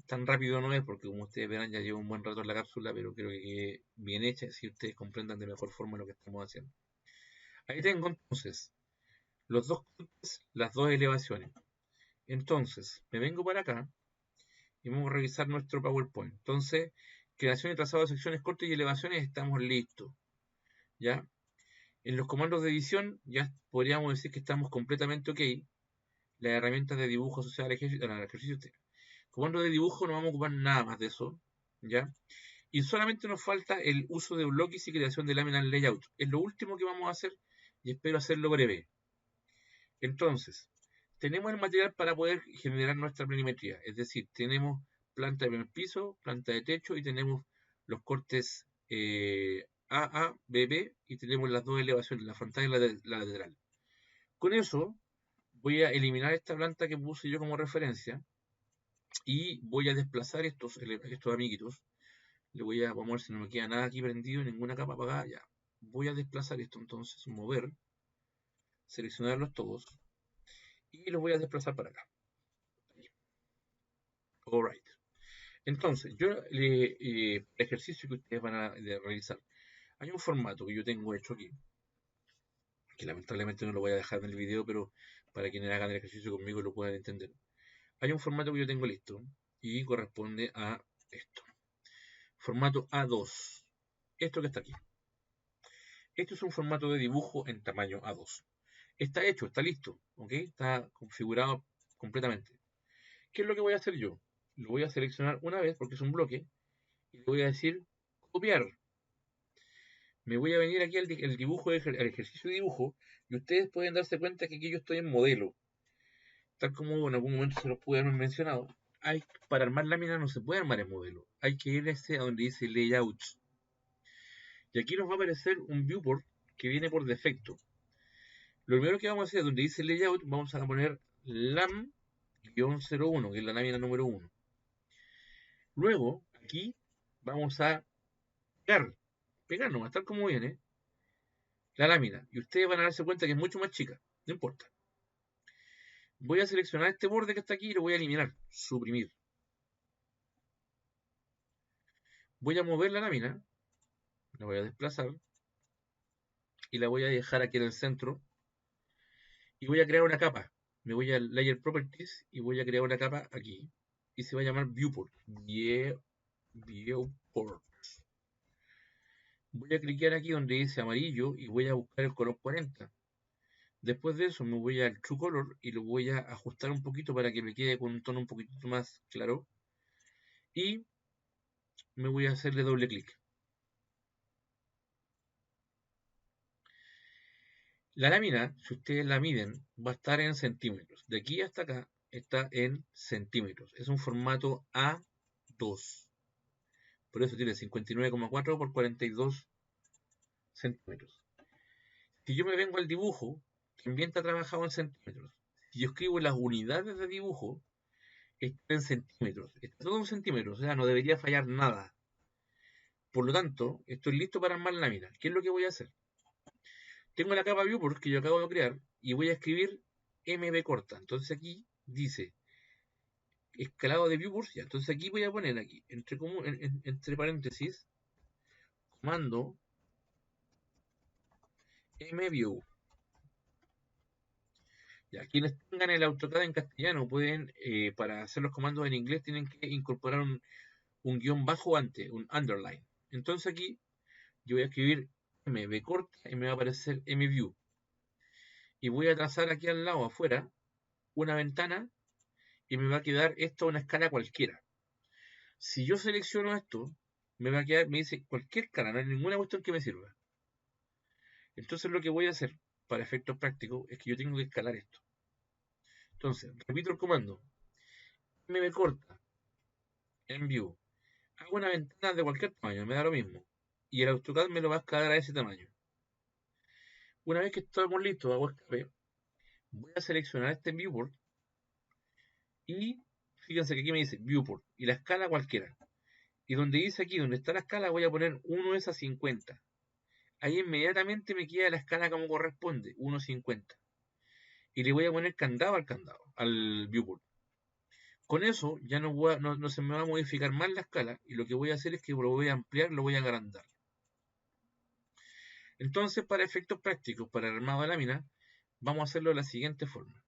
Tan rápido no es porque, como ustedes verán, ya llevo un buen rato en la cápsula, pero creo que quede bien hecha si ustedes comprendan de mejor forma lo que estamos haciendo. Ahí tengo entonces los dos cortes, las dos elevaciones. Entonces, me vengo para acá y vamos a revisar nuestro PowerPoint. Entonces, creación y trazado de secciones cortas y elevaciones, estamos listos. ¿Ya? En los comandos de edición, ya podríamos decir que estamos completamente ok. Las herramientas de dibujo asociadas al ejercicio. Comando de dibujo no vamos a ocupar nada más de eso. ¿Ya? Y solamente nos falta el uso de bloques y creación de láminas layout. Es lo último que vamos a hacer y espero hacerlo breve. Entonces, tenemos el material para poder generar nuestra planimetría. Es decir, tenemos planta de primer piso, planta de techo y tenemos los cortes AA, BB y tenemos las dos elevaciones, la frontal y la lateral. Con eso voy a eliminar esta planta que puse yo como referencia y voy a desplazar estos amiguitos. Vamos a ver si no me queda nada aquí prendido, ninguna capa apagada, ya. Voy a desplazar esto entonces, mover, seleccionarlos todos y los voy a desplazar para acá. Alright. Entonces, el ejercicio que ustedes van a realizar, hay un formato que yo tengo hecho aquí, que lamentablemente no lo voy a dejar en el video, pero para quienes hagan el ejercicio conmigo lo puedan entender. Hay un formato que yo tengo listo y corresponde a esto. Formato A2. Esto que está aquí. Esto es un formato de dibujo en tamaño A2. Está hecho, está listo, ¿ok? Está configurado completamente. ¿Qué es lo que voy a hacer yo? Lo voy a seleccionar una vez porque es un bloque y le voy a decir copiar. Me voy a venir aquí al dibujo, al ejercicio de dibujo y ustedes pueden darse cuenta que aquí yo estoy en modelo. Tal como en algún momento se los pude haber mencionado. Para armar láminas no se puede armar en modelo. Hay que irse a donde dice layouts. Y aquí nos va a aparecer un viewport que viene por defecto. Lo primero que vamos a hacer, donde dice layout, vamos a poner lam-01, que es la lámina número 1. Luego, aquí vamos a pegar nomás, tal como viene, la lámina. Y ustedes van a darse cuenta que es mucho más chica. No importa. Voy a seleccionar este borde que está aquí y lo voy a eliminar. Suprimir. Voy a mover la lámina. La voy a desplazar. Y la voy a dejar aquí en el centro. Y voy a crear una capa. Me voy a Layer Properties y voy a crear una capa aquí. Y se va a llamar Viewport. Viewport. Voy a clicar aquí donde dice amarillo y voy a buscar el color 40. Después de eso me voy al True Color y lo voy a ajustar un poquito para que me quede con un tono un poquito más claro. Y me voy a hacerle doble clic. La lámina, si ustedes la miden, va a estar en centímetros. De aquí hasta acá está en centímetros. Es un formato A2. Por eso tiene 59,4 por 42 centímetros. Si yo me vengo al dibujo, también está trabajado en centímetros. Si yo escribo las unidades de dibujo, está en centímetros. Está todo en centímetros, o sea, no debería fallar nada. Por lo tanto, estoy listo para armar la lámina. ¿Qué es lo que voy a hacer? Tengo la capa viewport que yo acabo de crear y voy a escribir MB corta. Entonces aquí dice escalado de viewports. Ya. Entonces aquí voy a poner aquí, entre paréntesis, comando MView. Ya, quienes tengan el AutoCAD en castellano pueden, para hacer los comandos en inglés, tienen que incorporar un guión bajo antes, un underline. Entonces aquí yo voy a escribir MV corta y me va a aparecer MView. Y voy a trazar aquí al lado afuera una ventana y me va a quedar esto a una escala cualquiera. Si yo selecciono esto, me va a quedar, me dice cualquier escala, no hay ninguna cuestión que me sirva. Entonces lo que voy a hacer para efectos prácticos es que yo tengo que escalar esto. Entonces, repito el comando. MV corta en view. Hago una ventana de cualquier tamaño, me da lo mismo. Y el AutoCAD me lo va a escalar a ese tamaño. Una vez que estamos listos, hago escape. Voy a seleccionar este viewport. Y fíjense que aquí me dice viewport. Y la escala cualquiera. Y donde dice aquí, donde está la escala, voy a poner 1 es a 50. Ahí inmediatamente me queda la escala como corresponde, 1.50. Y le voy a poner candado al viewport. Con eso ya no se me va a modificar más la escala y lo que voy a hacer es que lo voy a ampliar, lo voy a agrandar. Entonces, para efectos prácticos, para el armado de lámina, vamos a hacerlo de la siguiente forma.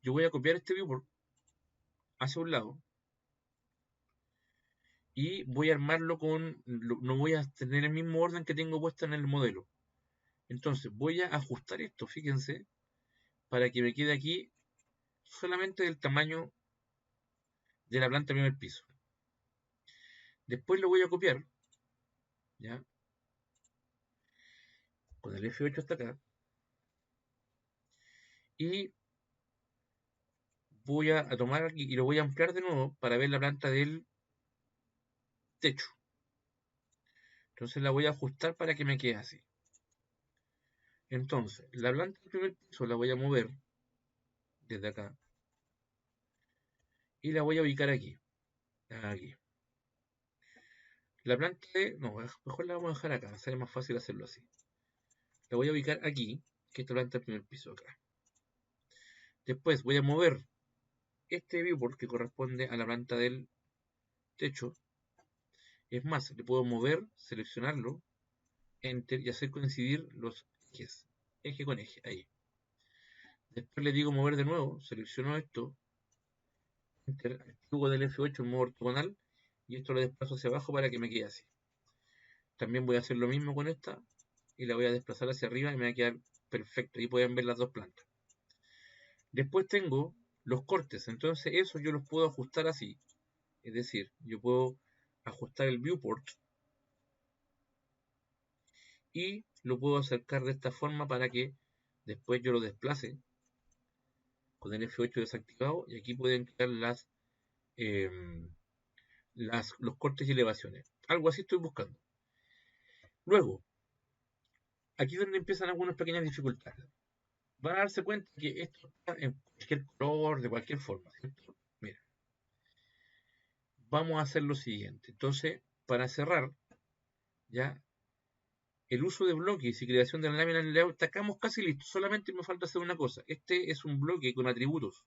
Yo voy a copiar este viewport hacia un lado y voy a armarlo no voy a tener el mismo orden que tengo puesto en el modelo. Entonces, voy a ajustar esto, fíjense, para que me quede aquí solamente del tamaño de la planta primer piso. Después lo voy a copiar, ¿ya? Con el F8 hasta acá. Y voy a tomar aquí y lo voy a ampliar de nuevo para ver la planta del techo. Entonces la voy a ajustar para que me quede así. Entonces, la planta del primer piso la voy a mover desde acá. Y la voy a ubicar aquí. Aquí. La planta de... No, mejor la vamos a dejar acá. Será más fácil hacerlo así. La voy a ubicar aquí, que esta planta del primer piso acá. Después voy a mover este viewport que corresponde a la planta del techo. Es más, le puedo mover, seleccionarlo, enter y hacer coincidir los ejes. Eje con eje, ahí. Después le digo mover de nuevo, selecciono esto, enter, activo del F8 en modo ortogonal y esto lo desplazo hacia abajo para que me quede así. También voy a hacer lo mismo con esta y la voy a desplazar hacia arriba y me va a quedar perfecto. Ahí pueden ver las dos plantas. Después tengo los cortes, entonces eso yo los puedo ajustar así. Es decir, yo puedo ajustar el viewport y lo puedo acercar de esta forma para que después yo lo desplace con el F8 desactivado y aquí pueden quedar em, los cortes y elevaciones. Algo así estoy buscando. Luego, aquí es donde empiezan algunas pequeñas dificultades. Van a darse cuenta que esto está en cualquier color, de cualquier forma, ¿cierto? Mira, vamos a hacer lo siguiente. Entonces, para cerrar, ya, el uso de bloques y creación de la lámina en layout, estamos casi listos. Solamente me falta hacer una cosa. Este es un bloque con atributos.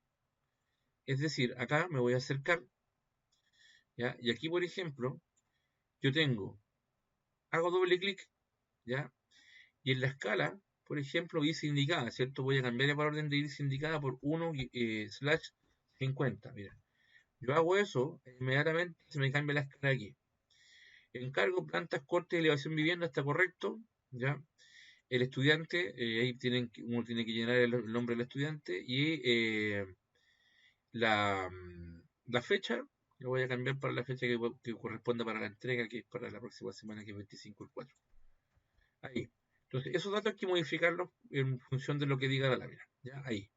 Es decir, acá me voy a acercar, ¿ya? Y aquí, por ejemplo, yo hago doble clic, ¿ya? Y en la escala, por ejemplo, dice indicada, ¿cierto? Voy a cambiar el orden de dice indicada por 1/50. Mira, yo hago eso, inmediatamente se me cambia la escala aquí. Encargo, plantas, cortes, elevación, vivienda, está correcto, ¿ya? El estudiante, ahí uno tiene que llenar el nombre del estudiante y la fecha, lo voy a cambiar para la fecha que corresponda para la entrega, que es para la próxima semana, que es 25 del 4. Ahí. Entonces, esos datos hay que modificarlos en función de lo que diga la lámina. ¿Ya? Ahí.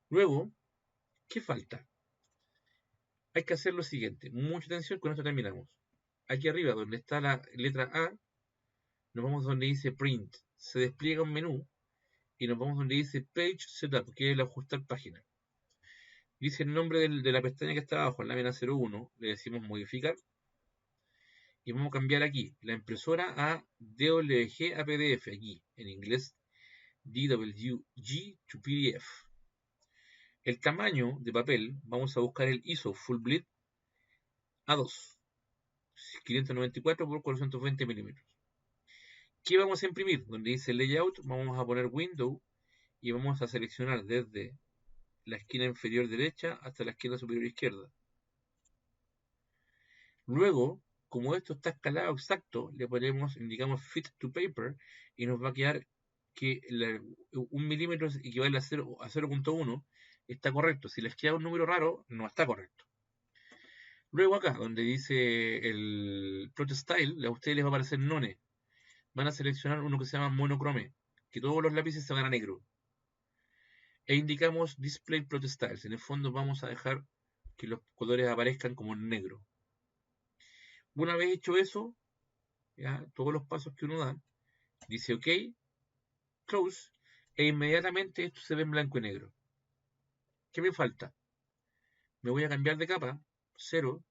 Luego, ¿qué falta? Hay que hacer lo siguiente. Mucha atención, con esto terminamos. Aquí arriba, donde está la letra A, nos vamos donde dice Print. Se despliega un menú y nos vamos donde dice Page Setup, que es el ajustar página. Dice el nombre de la pestaña que está abajo, en lámina 01, le decimos modificar. Y vamos a cambiar aquí la impresora a DWG a PDF, aquí en inglés DWG to PDF. El tamaño de papel, vamos a buscar el ISO Full Bleed A2, 594 por 420 milímetros. ¿Qué vamos a imprimir? Donde dice Layout, vamos a poner Window y vamos a seleccionar desde la esquina inferior derecha hasta la esquina superior izquierda. Luego, como esto está escalado exacto, le ponemos, indicamos Fit to Paper y nos va a quedar que 1 milímetro equivale a 0.1, está correcto. Si les queda un número raro, no está correcto. Luego acá, donde dice el Plot Style, a ustedes les va a aparecer None. Van a seleccionar uno que se llama Monochrome, que todos los lápices se van a negro. E indicamos Display Plot Styles. En el fondo vamos a dejar que los colores aparezcan como en negro. Una vez hecho eso, ¿ya? Todos los pasos que uno da, dice OK, Close, e inmediatamente esto se ve en blanco y negro. ¿Qué me falta? Me voy a cambiar de capa, 0,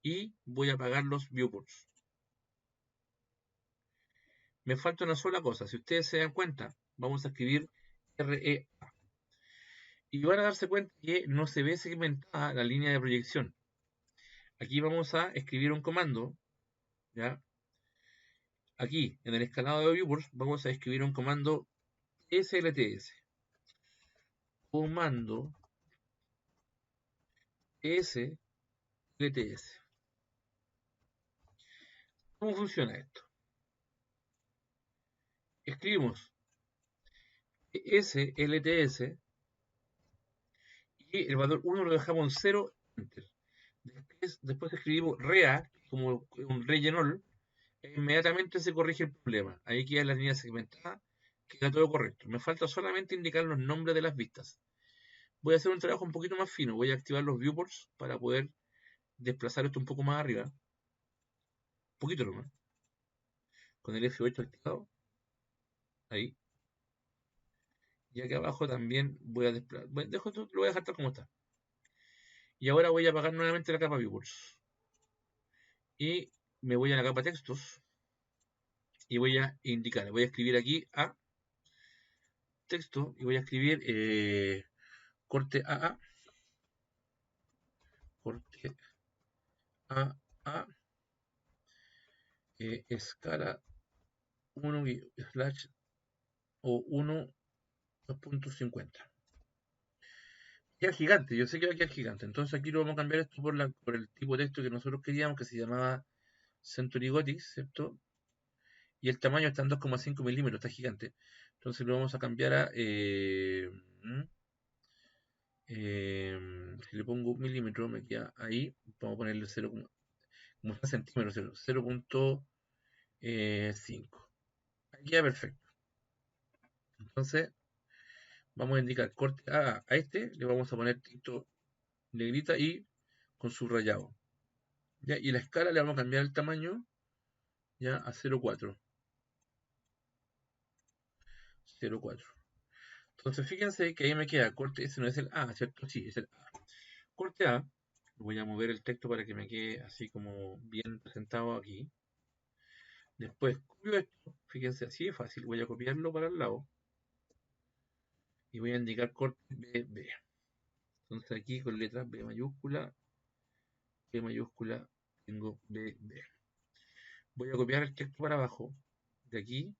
y voy a apagar los viewports. Me falta una sola cosa. Si ustedes se dan cuenta, vamos a escribir REA. Y van a darse cuenta que no se ve segmentada la línea de proyección. Aquí vamos a escribir un comando, ¿ya? Aquí, en el escalado de viewports, vamos a escribir un comando SLTS. Comando SLTS. ¿Cómo funciona esto? Escribimos SLTS y el valor 1 lo dejamos en 0, enter. Después escribimos REA, como un rellenol, e inmediatamente se corrige el problema. Ahí queda la línea segmentada, queda todo correcto. Me falta solamente indicar los nombres de las vistas. Voy a hacer un trabajo un poquito más fino. Voy a activar los viewports para poder desplazar esto un poco más arriba. Un poquito nomás. Con el F8 activado. Ahí. Y aquí abajo también voy a desplazar. Bueno, lo voy a dejar tal como está. Y ahora voy a apagar nuevamente la capa viewports. Y me voy a la capa textos. Y voy a indicar. Voy a escribir aquí A. Texto. Y voy a escribir corte AA. Corte AA. Escala 1 slash o 1 2.50. Queda gigante, yo sé que va a quedar gigante. Entonces aquí lo vamos a cambiar esto por el tipo de texto que nosotros queríamos, que se llamaba Century Gothic, ¿cierto? Y el tamaño está en 2,5 milímetros, está gigante. Entonces lo vamos a cambiar a... si le pongo 1 milímetro, me queda ahí. Vamos a ponerle 0, como está centímetros, 0.5. Aquí queda perfecto. Entonces vamos a indicar corte a este, le vamos a poner texto negrita y con subrayado. ¿Ya? Y la escala le vamos a cambiar el tamaño ya a 0.4. 0.4. Entonces fíjense que ahí me queda corte, ese no es el A, ¿cierto? Sí, es el A. Corte A, voy a mover el texto para que me quede así como bien presentado aquí. Después copio esto, fíjense, así es fácil, voy a copiarlo para el lado. Y voy a indicar corte BB. Entonces aquí con letras B mayúscula, tengo BB. Voy a copiar el texto para abajo, de aquí.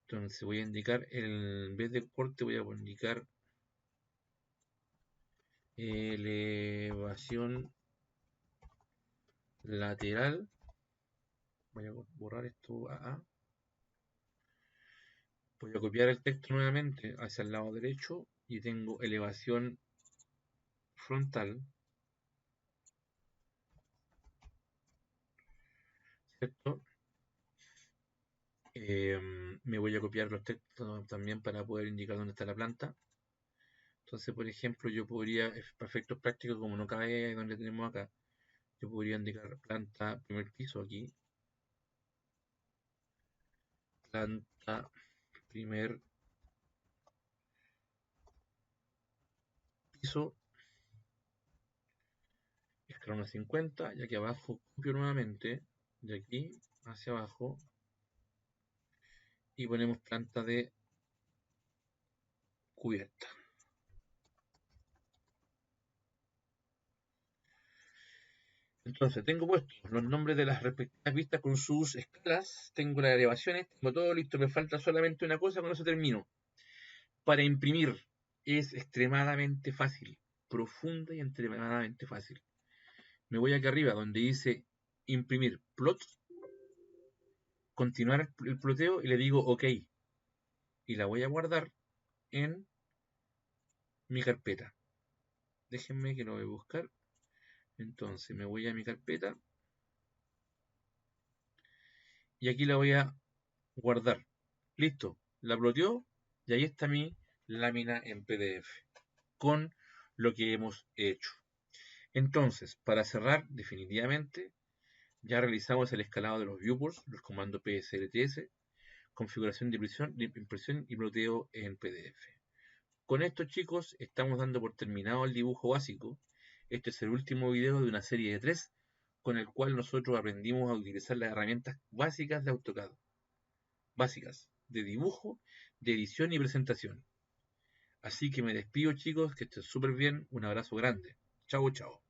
Entonces voy a indicar, en vez de corte voy a indicar elevación lateral. Voy a borrar esto a. Voy a copiar el texto nuevamente hacia el lado derecho y tengo elevación frontal, ¿cierto? Me voy a copiar los textos también para poder indicar dónde está la planta. Entonces, por ejemplo, yo podría, para efectos prácticos, como no cabe donde tenemos acá, yo podría indicar planta, primer piso aquí, planta, primer piso, escalón a 50, y aquí abajo copio nuevamente, de aquí hacia abajo, y ponemos planta de cubierta. Entonces, tengo puestos los nombres de las respectivas vistas con sus escalas, tengo las elevaciones, tengo todo listo, me falta solamente una cosa, con eso termino. Para imprimir es extremadamente fácil, profunda y extremadamente fácil. Me voy aquí arriba donde dice imprimir plot, continuar el ploteo y le digo OK. Y la voy a guardar en mi carpeta. Déjenme que lo voy a buscar. Entonces me voy a mi carpeta y aquí la voy a guardar. Listo, la ploteó y ahí está mi lámina en PDF con lo que hemos hecho. Entonces, para cerrar definitivamente, ya realizamos el escalado de los viewports, los comandos PSLTS, configuración de impresión y ploteo en PDF. Con esto, chicos, estamos dando por terminado el dibujo básico. Este es el último video de una serie de 3 con el cual nosotros aprendimos a utilizar las herramientas básicas de AutoCAD. Básicas de dibujo, de edición y presentación. Así que me despido, chicos, que estén súper bien. Un abrazo grande. Chao, chao.